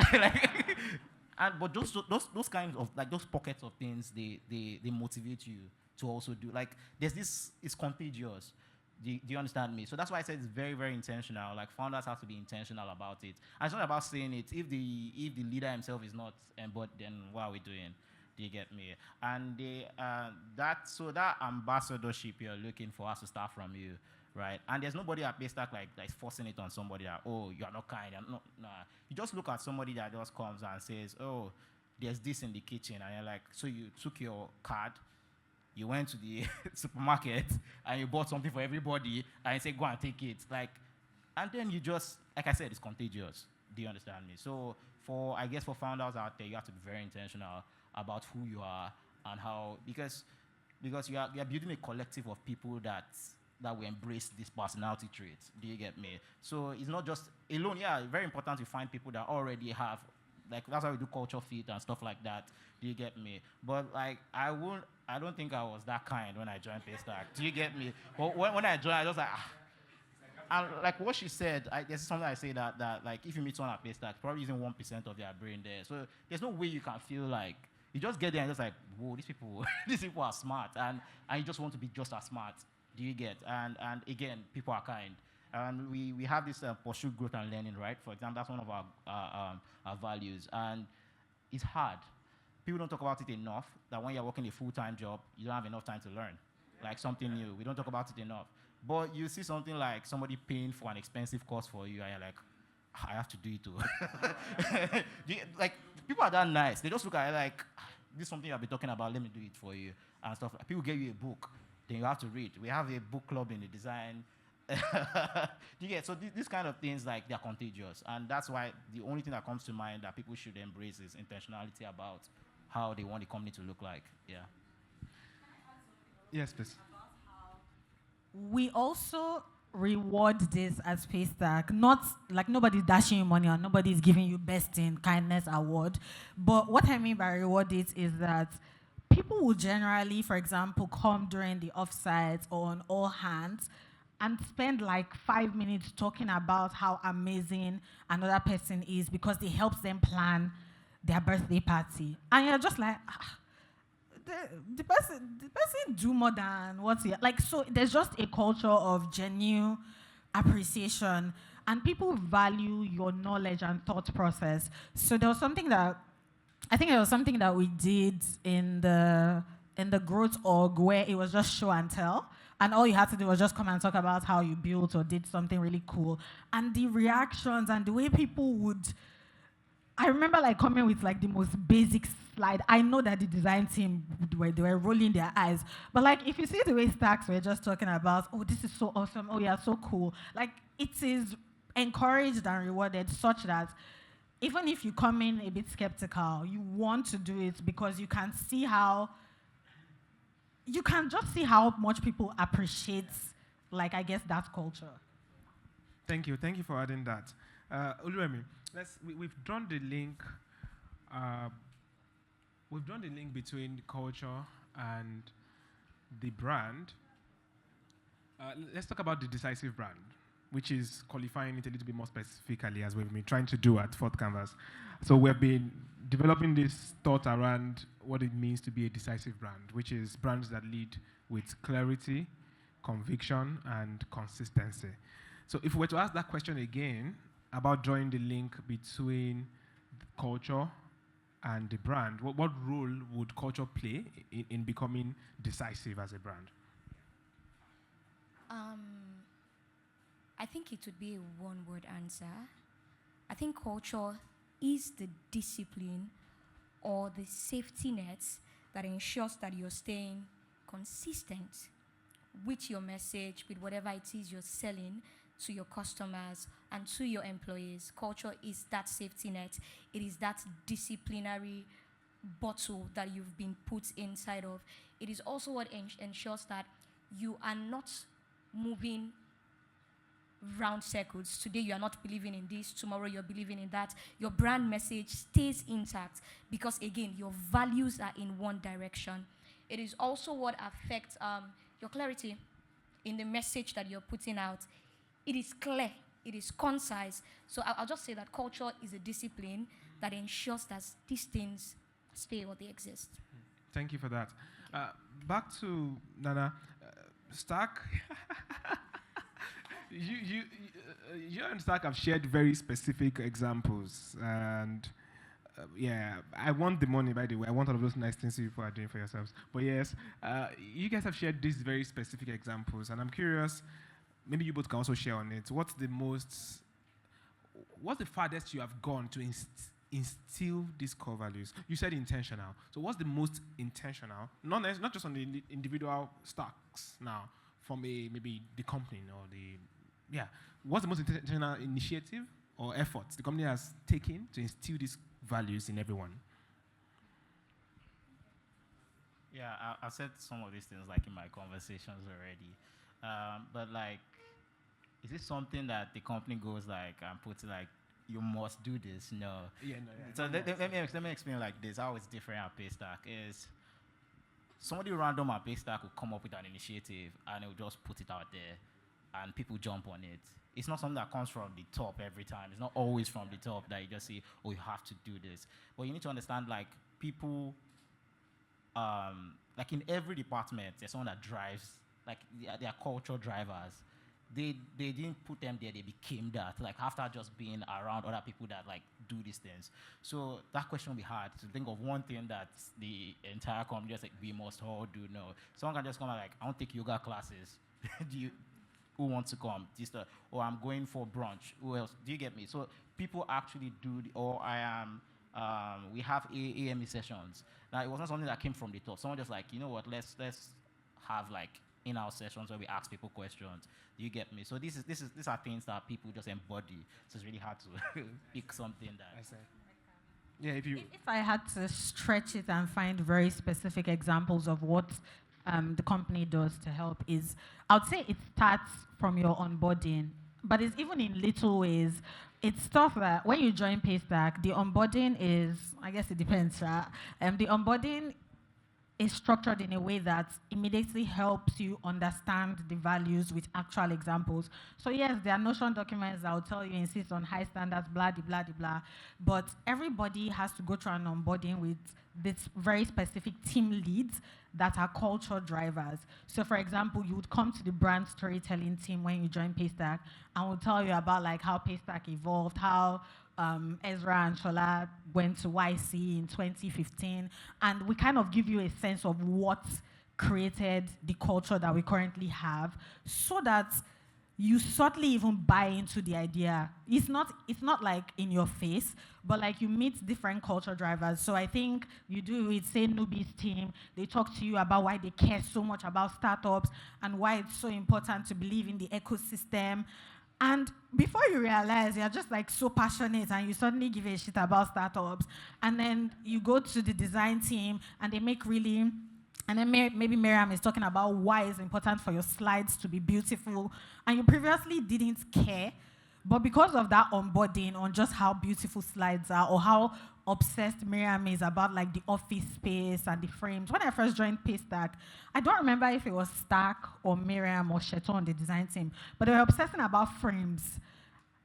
But those kinds of those pockets of things, they motivate you to also do. There's this, it's contagious. Do you understand me? So that's why I said it's very, very intentional. Founders have to be intentional about it. And it's not about saying it. If the leader himself is not embodied, then what are we doing? Do you get me? And that ambassadorship you're looking for has to start from you, right? And there's nobody at Paystack that is forcing it on somebody that, oh, you're not kind. Nah. You just look at somebody that just comes and says, oh, there's this in the kitchen. And you're like, so you took your card, you went to the supermarket and you bought something for everybody and you say, go and take it. And then you just, like I said, it's contagious. Do you understand me? So for founders out there, you have to be very intentional about who you are and how, because you are building a collective of people that will embrace this personality traits. Do you get me? So it's not just alone. Yeah, very important to find people that already have, that's why we do culture fit and stuff like that. Do you get me? But I don't think I was that kind when I joined Paystack. Do you get me? But when I joined, I was and what she said, there's something I say that if you meet someone at Paystack, probably using 1% of their brain there. So there's no way you can feel you just get there and just whoa, these people are smart, and you just want to be just as smart. Do you get? And again, people are kind. And we have this pursue growth and learning, right? For example, that's one of our values. And it's hard. People don't talk about it enough, that when you're working a full-time job, you don't have enough time to learn, like something new. We don't talk about it enough. But you see something like somebody paying for an expensive course for you, and you're like, I have to do it too. Like, people are that nice. They just look at it like, this is something I've been talking about, let me do it for you, and stuff. People give you a book, then you have to read. We have a book club in the design. You get? So these kind of things, like, they're contagious. And that's why the only thing that comes to mind that people should embrace is intentionality about how they want the company to look like. Yeah. Yes, please. We also reward this as Paystack. Not like nobody's dashing you money or nobody's giving you best in kindness award. But what I mean by reward it is that people will generally, for example, come during the offsites or on all hands and spend like 5 minutes talking about how amazing another person is because it helps them plan their birthday party. And you're just like, the person do more than what's here. Like, so there's just a culture of genuine appreciation, and people value your knowledge and thought process. So there was something that I think it was something that we did in the growth org where it was just show and tell, and all you had to do was just come and talk about how you built or did something really cool. And the reactions and the way people would, I remember like coming with like the most basic slide. I know that the design team they were rolling their eyes, but like if you see the way stacks were just talking about, oh, this is so awesome, oh yeah, so cool. Like, it is encouraged and rewarded such that even if you come in a bit skeptical, you want to do it because you can just see how much people appreciate, like, I guess, that culture. Thank you for adding that. Oluremi, we've drawn the link. We've drawn the link between culture and the brand. Let's talk about the decisive brand, which is qualifying it a little bit more specifically, as we've been trying to do at FourthCanvas. So we've been developing this thought around what it means to be a decisive brand, which is brands that lead with clarity, conviction, and consistency. So if we were to ask that question again about drawing the link between the culture and the brand, what role would culture play in becoming decisive as a brand? I think it would be a one-word answer. I think culture is the discipline or the safety net that ensures that you're staying consistent with your message, with whatever it is you're selling to your customers and to your employees. Culture is that safety net. It is that disciplinary bottle that you've been put inside of. It is also what ensures that you are not moving round circles. Today you are not believing in this, tomorrow you're believing in that. Your brand message stays intact because, again, your values are in one direction. It is also what affects your clarity in the message that you're putting out. It is clear, it is concise. So I'll just say that culture is a discipline that ensures that these things stay or they exist. Thank you for that. Back to Nana. Stack, you and Stack have shared very specific examples, and yeah, I want the money, by the way. I want all of those nice things you people are doing for yourselves. But yes, you guys have shared these very specific examples, and I'm curious, maybe you both can also share on it. What's the farthest you have gone to instill these core values? You said intentional. So what's the most intentional, not just on the individual stacks now, from maybe the company or what's the most intentional initiative or efforts the company has taken to instill these values in everyone? Yeah, I've said some of these things like in my conversations already. But like, is it something that the company goes like and puts like, you must do this? No. Yeah. So let me explain like this. How it's different at Paystack is somebody random at Paystack will come up with an initiative and they'll just put it out there and people jump on it. It's not something that comes from the top every time. It's not always from the top that you just say, oh, you have to do this. But you need to understand, like, people, like in every department, there's someone that drives like they are culture drivers. They didn't put them there, they became that, like after just being around other people that like do these things. So that question will be hard to think of one thing that the entire company just like we must all do. No, someone can just come and like, I want to take yoga classes. Who wants to come? Or I'm going for brunch. Who else? Do you get me? So people actually do, or I am. We have AME sessions. Now it wasn't something that came from the top. Someone just like, you know what? Let's have like in-house sessions where we ask people questions. Do you get me? So these are things that people just embody. So it's really hard to pick something that. I say. Yeah, if I had to stretch it and find very specific examples of what the company does to help, is I would say it starts from your onboarding, but it's even in little ways. It's stuff that when you join Paystack, the onboarding is, I guess it depends, the onboarding is structured in a way that immediately helps you understand the values with actual examples. So yes, there are Notion documents that will tell you insist on high standards, blah, blah, blah, blah, but everybody has to go through an onboarding with this very specific team leads that are culture drivers. So for example, you would come to the brand storytelling team when you join Paystack, and we'll tell you about like how Paystack evolved, how Ezra and Shola went to YC in 2015, and we kind of give you a sense of what created the culture that we currently have, so that you subtly even buy into the idea. It's not like in your face, but like you meet different culture drivers. So I think you do it, say newbies team, they talk to you about why they care so much about startups and why it's so important to believe in the ecosystem. And before you realize, you're just like so passionate and you suddenly give a shit about startups. And then you go to the design team and they make really, and then maybe Miriam is talking about why it's important for your slides to be beautiful. And you previously didn't care, but because of that onboarding on just how beautiful slides are, or how obsessed Miriam is about like the office space and the frames. When I first joined Paystack, I don't remember if it was Stack or Miriam or Sheto on the design team, but they were obsessing about frames.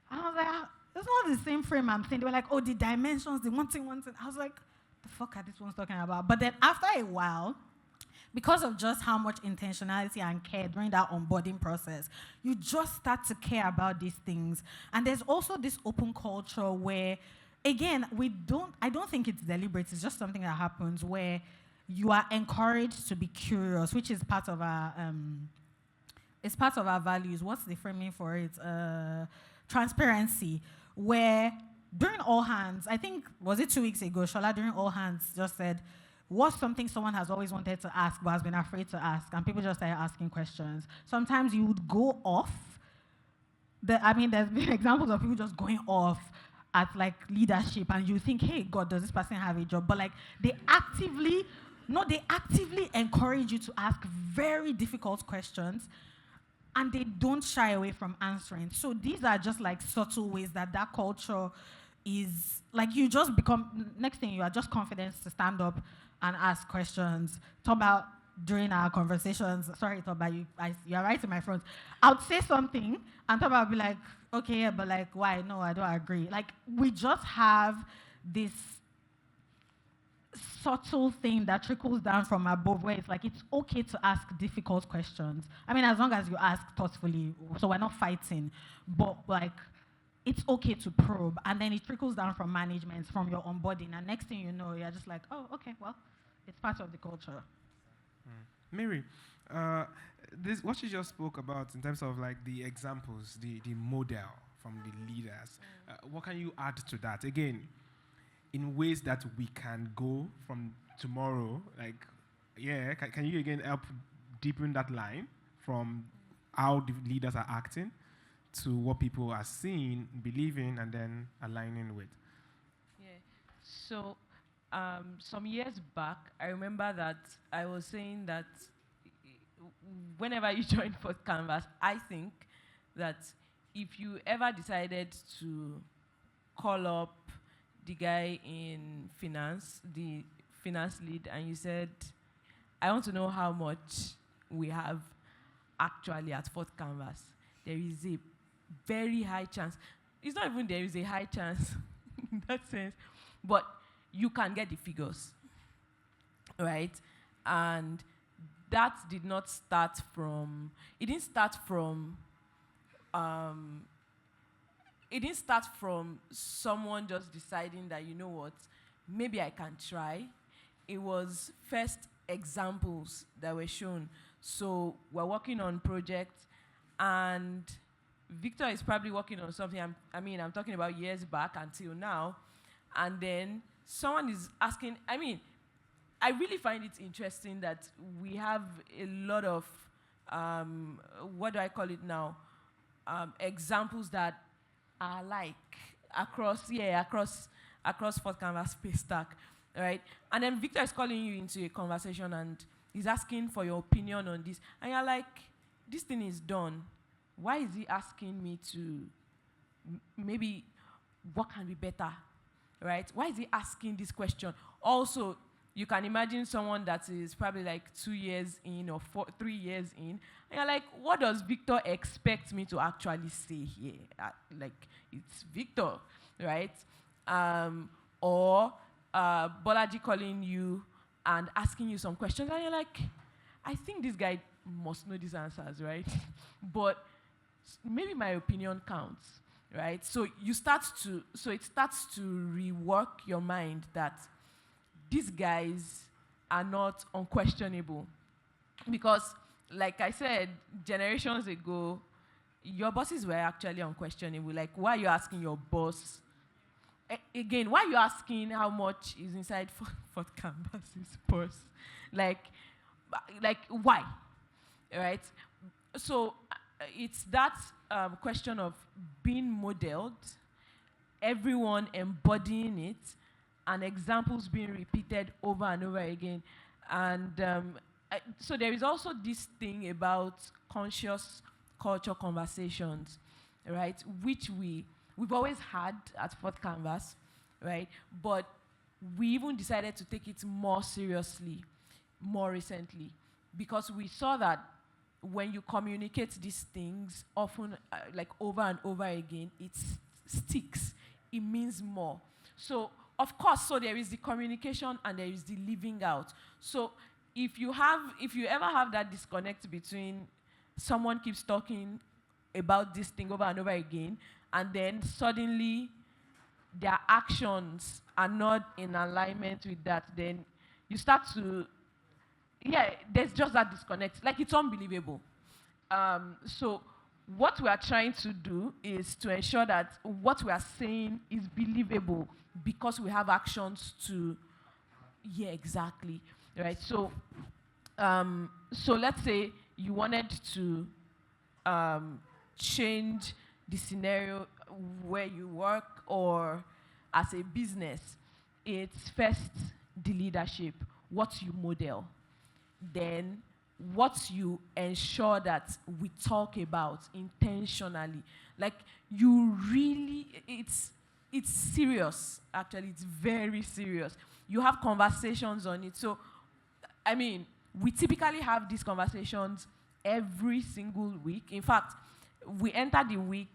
I was like, it's not the same frame I'm saying. They were like, oh, the dimensions, the one thing. I was like, the fuck are these ones talking about? But then after a while, because of just how much intentionality and care during that onboarding process, you just start to care about these things. And there's also this open culture where, again, I don't think it's deliberate, it's just something that happens where you are encouraged to be curious, which is part of our values. What's the framing for it? Transparency, where during all hands, I think, was it 2 weeks ago, Shola during all hands just said, what's something someone has always wanted to ask but has been afraid to ask? And people just started asking questions. Sometimes you would go off. There's been examples of people just going off at like leadership, and you think, hey, God, does this person have a job? But like they actively encourage you to ask very difficult questions, and they don't shy away from answering. So these are just like subtle ways that culture is like, you just become, next thing you are just confident to stand up and ask questions. Talk about during our conversations, sorry, Toba, you're right in my front. I would say something, and Toba would be like, okay, yeah, but like, why? No, I don't agree. Like, we just have this subtle thing that trickles down from above, where it's like, it's okay to ask difficult questions. I mean, as long as you ask thoughtfully, so we're not fighting, but like, it's okay to probe, and then it trickles down from management, from your onboarding, and next thing you know, you're just like, oh, okay, well, it's part of the culture. Mary, this what you just spoke about in terms of like the examples, the model from the leaders, what can you add to that? Again, in ways that we can go from tomorrow, like, yeah, can you again help deepen that line from how the leaders are acting to what people are seeing, believing, and then aligning with? Yeah. So some years back, I remember that I was saying that whenever you join FourthCanvas, I think that if you ever decided to call up the guy in finance, the finance lead, and you said, I want to know how much we have actually at FourthCanvas, there is a very high chance. It's not even there is a high chance in that sense, but you can get the figures, right? And that did not start from, it didn't start from, um, it didn't start from someone just deciding that, you know what, maybe I can try. It was first examples that were shown. So we're working on projects, and Victor is probably working on something, I'm talking about years back until now, and then someone is asking, I really find it interesting that we have a lot of, what do I call it now, examples that are like across FourthCanvas Paystack, right? And then Victor is calling you into a conversation and he's asking for your opinion on this, and you're like, this thing is done. Why is he asking me to maybe what can be better, right? Why is he asking this question? Also, you can imagine someone that is probably like 2 years in or 3 years in, and you're like, what does Victor expect me to actually say here? Like, it's Victor, right? Or Bolaji calling you and asking you some questions, and you're like, I think this guy must know these answers, right? But maybe my opinion counts, right? So it starts to rework your mind that these guys are not unquestionable. Because, like I said, generations ago, your bosses were actually unquestionable. Like, why are you asking your boss? Again, why are you asking how much is inside FourthCanvas's purse? Like, why? Right? So it's that question of being modeled, everyone embodying it, and examples being repeated over and over again. And so there is also this thing about conscious culture conversations, right? Which we've always had at FourthCanvas, right? But we even decided to take it more seriously, more recently, because we saw that when you communicate these things often, like over and over again, it sticks. It means more. So, of course, so there is the communication and there is the living out. So, if you ever have that disconnect between someone keeps talking about this thing over and over again, and then suddenly their actions are not in alignment with that, then you start to, there's just that disconnect. Like, it's unbelievable. So what we are trying to do is to ensure that what we are saying is believable because we have actions to, exactly, right? So, so let's say you wanted to change the scenario where you work or as a business. It's first the leadership, what you model, then what you ensure that we talk about intentionally. Like, you really, it's serious, actually, it's very serious. You have conversations on it. So, we typically have these conversations every single week. In fact, we enter the week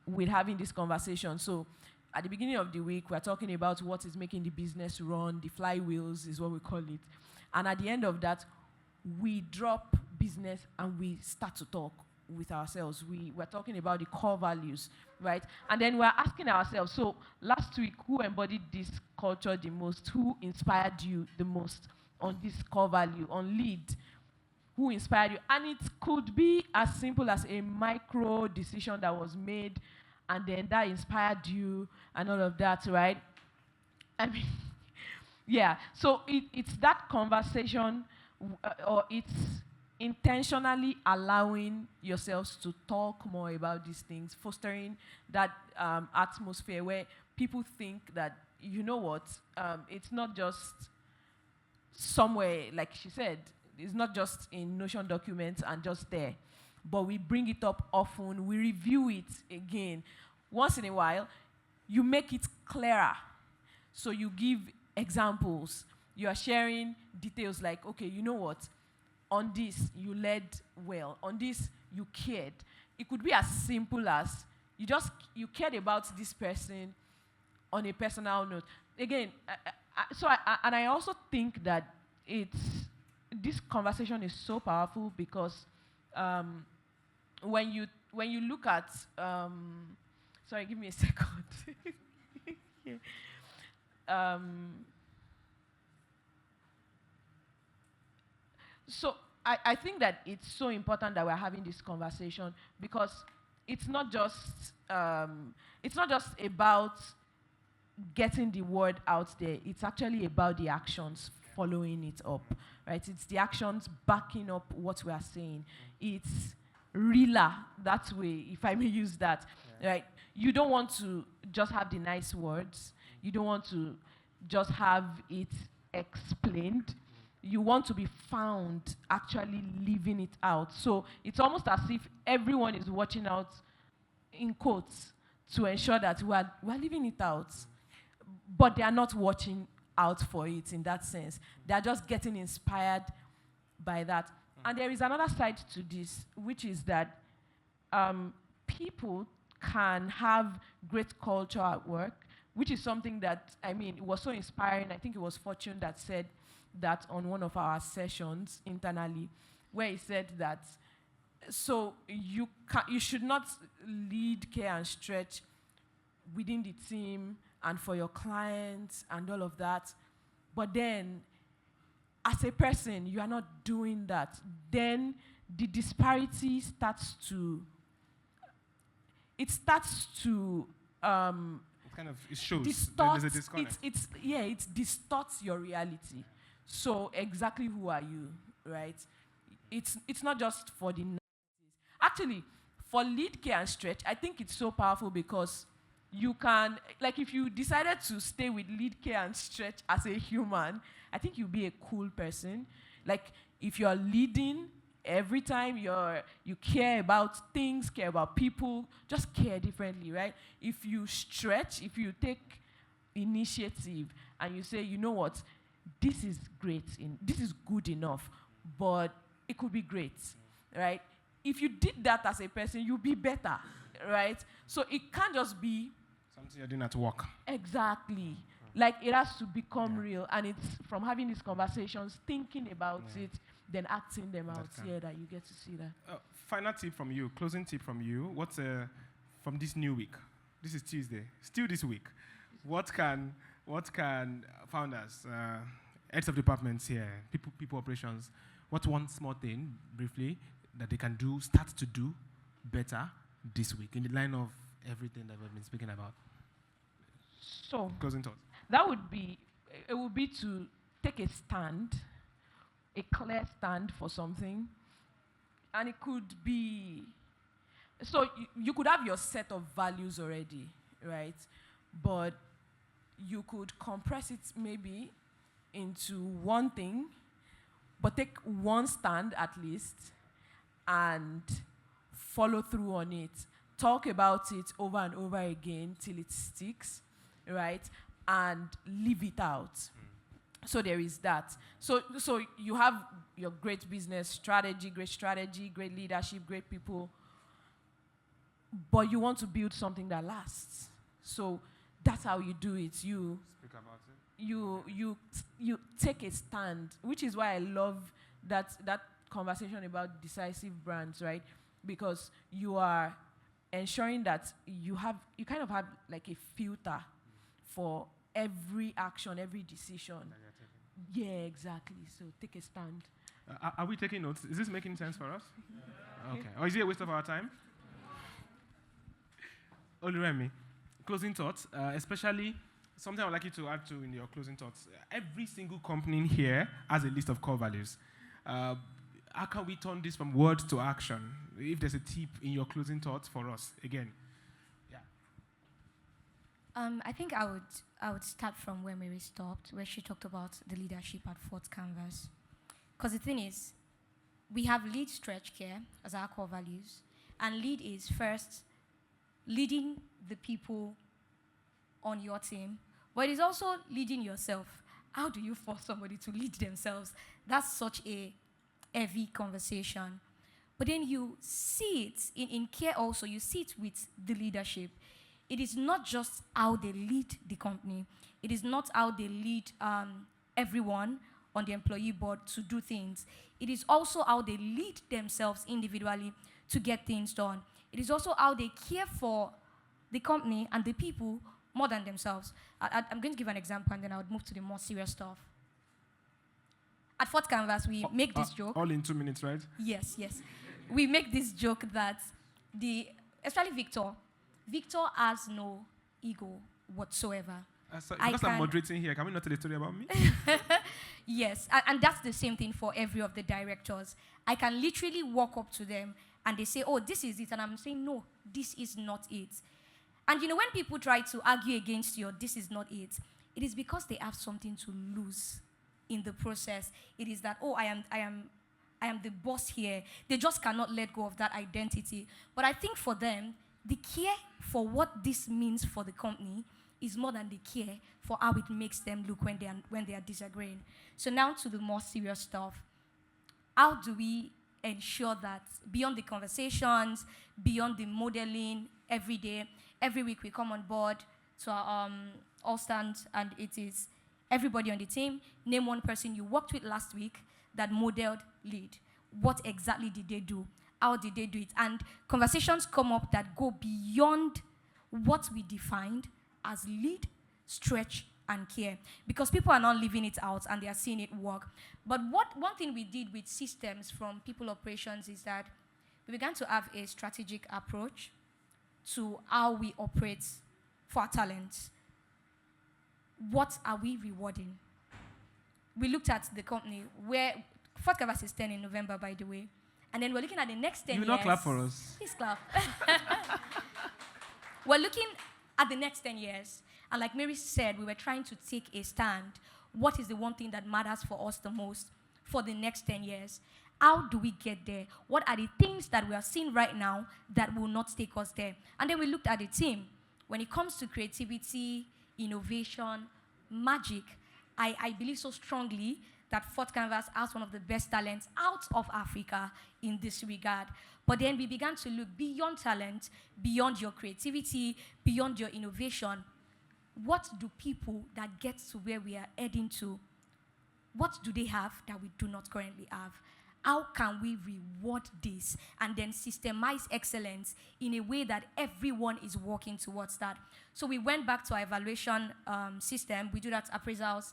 with having this conversation. So, at the beginning of the week, we're talking about what is making the business run, the flywheels is what we call it. And at the end of that, we drop business and we start to talk with ourselves. We're talking about the core values, right? And then we're asking ourselves, so last week, who embodied this culture the most? Who inspired you the most on this core value, on lead? Who inspired you? And it could be as simple as a micro decision that was made and then that inspired you and all of that, right? So it's that conversation, or it's intentionally allowing yourselves to talk more about these things, fostering that atmosphere where people think that, you know what, it's not just somewhere, like she said, it's not just in Notion documents and just there, but we bring it up often, we review it again. Once in a while, you make it clearer. So you give examples. You are sharing details like, okay, you know what? On this, you led well. On this, you cared. It could be as simple as you cared about this person on a personal note. Again, I also think that this conversation is so powerful because when you look at sorry, give me a second. Yeah. So I think that it's so important that we're having this conversation because it's not just about getting the word out there. It's actually about the actions following it up, right? It's the actions backing up what we are saying. It's realer that way, if I may use that, right? You don't want to just have the nice words. You don't want to just have it explained. You want to be found actually living it out. So it's almost as if everyone is watching out, in quotes, to ensure that we're living it out. But they are not watching out for it in that sense. They are just getting inspired by that. And there is another side to this, which is that people can have great culture at work, which is something that, I mean, it was so inspiring. I think it was Fortune that said that on one of our sessions internally, where he said that, so you should not lead, care, and stretch within the team and for your clients and all of that. But then, as a person, you are not doing that. Then the disparity starts to, it shows distorts, there's a disconnect. It distorts your reality. So exactly who are you, right? It's not just for the niceties. Actually, for lead, care, and stretch, I think it's so powerful because you can, like, if you decided to stay with lead, care, and stretch as a human, I think you'll be a cool person. Like, if you're leading, every time you care about things, care about people, just care differently, right? If you stretch, if you take initiative and you say, you know what, this is great, this is good enough, but it could be great, right? If you did that as a person, you'll be better, right? So it can't just be something you're doing at work. Exactly. Like, it has to become real, and it's from having these conversations, thinking about it, then acting them out here that you get to see that. Final tip from you, closing tip from you. What's from this new week? This is Tuesday. Still this week. What can founders, heads of departments here, people operations, what's one small thing, briefly, that they can start to do better this week in the line of everything that we've been speaking about? So, closing thoughts. It would be to take a stand, a clear stand for something. And it could be, so you could have your set of values already, right? But you could compress it maybe into one thing, but take one stand at least and follow through on it. Talk about it over and over again till it sticks, right? And leave it out. So there is that. So you have your great business strategy, great leadership, great people, but you want to build something that lasts. So that's how you do it. You speak about it. You take a stand, which is why I love that conversation about decisive brands, right? Because you are ensuring that you kind of have like a filter for every action, every decision. Yeah, exactly. So take a stand. Are we taking notes? Is this making sense for us? Okay. Or is it a waste of our time? Oluremi, closing thoughts, especially something I would like you to add to in your closing thoughts. Every single company here has a list of core values. How can we turn this from words to action? If there's a tip in your closing thoughts for us, again. Yeah. I think I would start from where Mary stopped, where she talked about the leadership at FourthCanvas. Because the thing is, we have lead, stretch, care as our core values. And lead is first leading the people on your team, but it is also leading yourself. How do you force somebody to lead themselves? That's such a heavy conversation. But then you see it in care also, you see it with the leadership. It is not just how they lead the company. It is not how they lead everyone on the employee board to do things. It is also how they lead themselves individually to get things done. It is also how they care for the company and the people more than themselves. I'm going to give an example, and then I would move to the more serious stuff. At FourthCanvas, we make this joke. All in 2 minutes, right? Yes. We make this joke that especially Victor has no ego whatsoever. Because I'm moderating here, can we not tell a story about me? Yes, and that's the same thing for every of the directors. I can literally walk up to them and they say, oh, this is it. And I'm saying, no, this is not it. And you know, when people try to argue against you, this is not it, it is because they have something to lose in the process. It is that, oh, I am the boss here. They just cannot let go of that identity. But I think for them, the care for what this means for the company is more than the care for how it makes them look when they are disagreeing. So now to the more serious stuff. How do we ensure that beyond the conversations, beyond the modeling every day, every week we come on board to our all stands, and it is everybody on the team, name one person you worked with last week that modeled lead. What exactly did they do? How did they do it? And conversations come up that go beyond what we defined as lead, stretch, and care. Because people are not living it out and they are seeing it work. But one thing we did with systems from people operations is that we began to have a strategic approach to how we operate for our talents. What are we rewarding? We looked at the company where FourthCanvas is 10 in November, by the way. And then we're looking at the next 10 years. You will not clap for us. Please clap. We're looking at the next 10 years. And like Mary said, we were trying to take a stand. What is the one thing that matters for us the most for the next 10 years? How do we get there? What are the things that we are seeing right now that will not take us there? And then we looked at the team. When it comes to creativity, innovation, magic, I believe so strongly that FourthCanvas has one of the best talents out of Africa in this regard. But then we began to look beyond talent, beyond your creativity, beyond your innovation. What do people that get to where we are heading to, what do they have that we do not currently have? How can we reward this and then systemize excellence in a way that everyone is working towards that? So we went back to our evaluation system. We do that appraisals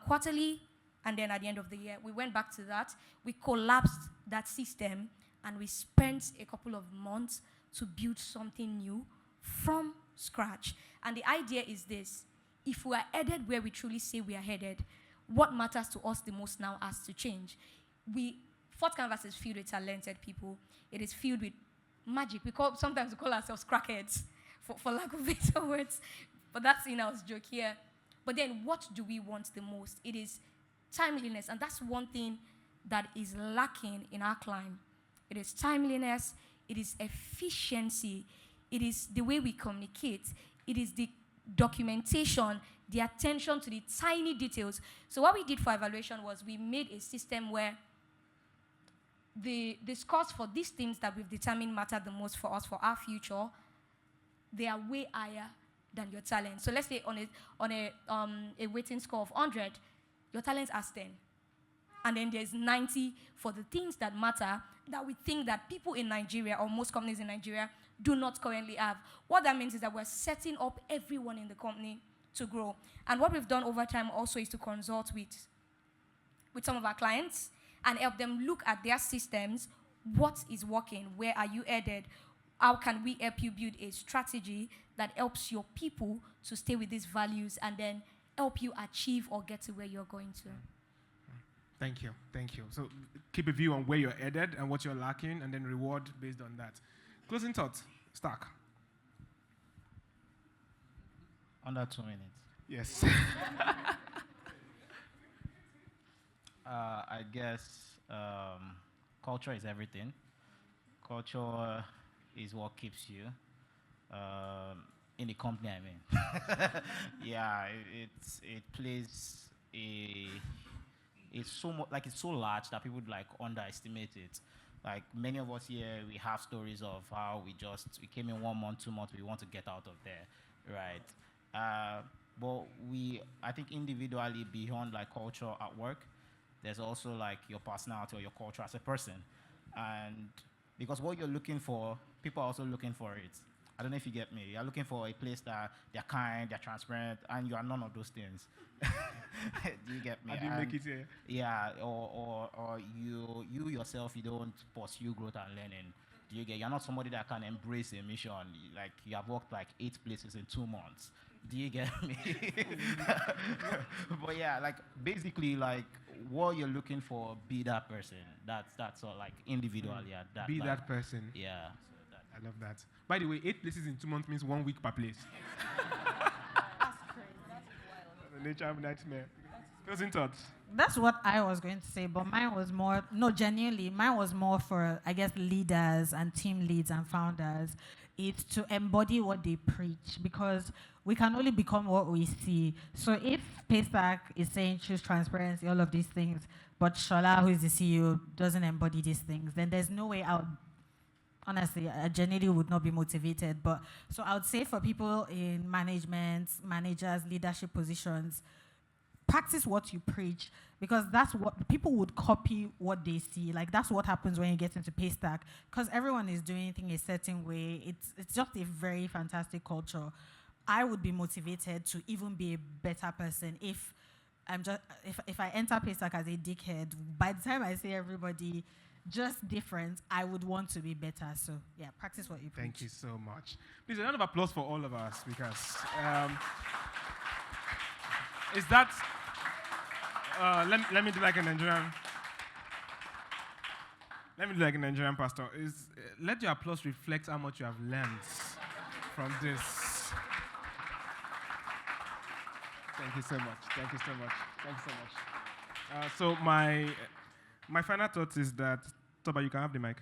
quarterly, and then at the end of the year, we went back to that. We collapsed that system, and we spent a couple of months to build something new from scratch. And the idea is this: if we are headed where we truly say we are headed, what matters to us the most now has to change. FourthCanvas is filled with talented people. It is filled with magic. Sometimes we call ourselves crackheads, for lack of better words. But that's in-house joke here. But then what do we want the most? It is timeliness. And that's one thing that is lacking in our climb. It is timeliness. It is efficiency. It is the way we communicate. It is the documentation, the attention to the tiny details. So what we did for evaluation was we made a system where the scores for these things that we've determined matter the most for us, for our future, they are way higher than your talent. So let's say on a weighting score of 100, your talent has 10. And then there's 90 for the things that matter that we think that people in Nigeria or most companies in Nigeria do not currently have. What that means is that we're setting up everyone in the company to grow. And what we've done over time also is to consult with some of our clients and help them look at their systems. What is working? Where are you headed? How can we help you build a strategy that helps your people to stay with these values and then help you achieve or get to where you're going to? Thank you. So keep a view on where you're headed and what you're lacking, and then reward based on that. Closing thoughts, Stark. Under 2 minutes. Yes. I guess culture is everything. Culture is what keeps you in the company, I mean. Yeah, it plays it's so large that people like underestimate it. Like many of us here, we have stories of how we came in 1 month, 2 months, we want to get out of there, right? But I think individually beyond like culture at work, there's also like your personality or your culture as a person. And because what you're looking for, people are also looking for it. I don't know if you get me. You're looking for a place that they're kind, they're transparent, and you are none of those things. Do you get me? I didn't make it here. Yeah, or you yourself, you don't pursue growth and learning. Do you get? You're not somebody that can embrace a mission. Like you have worked like 8 places in 2 months. Do you get me? But yeah, like basically, like what you're looking for, be that person. That's all. Like individually, yeah. Be like, that person. Yeah. I love that. By the way, 8 places in 2 months means 1 week per place. That's crazy. That's wild. The nature of nightmare. Closing thoughts. That's what I was going to say, but mine was more, no, genuinely, mine was more for, I guess, leaders and team leads and founders. It's to embody what they preach, because we can only become what we see. So if Paystack is saying choose transparency, all of these things, but Shola, who is the CEO, doesn't embody these things, then there's no way out. Honestly, I genuinely would not be motivated. But so I would say for people in management, managers, leadership positions, practice what you preach, because that's what people would copy what they see. Like that's what happens when you get into Paystack, because everyone is doing things a certain way. It's just a very fantastic culture. I would be motivated to even be a better person if I enter Paystack as a dickhead. By the time I see everybody just different, I would want to be better. So yeah, practice what you preach. Thank you so much. Please, a round of applause for all of our speakers. Is that? Let me do like a Nigerian. Let me do like a Nigerian pastor. Let your applause reflect how much you have learned from this. Thank you so much. Thank you so much. Thank you so much. So my final thought is that, Toba, you can have the mic.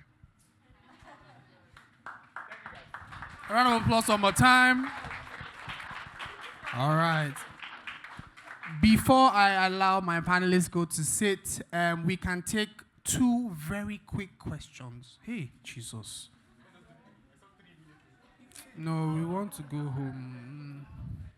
A round of applause one more time. All right. Before I allow my panelists go to sit, we can take 2 very quick questions. Hey, Jesus. No, we want to go home.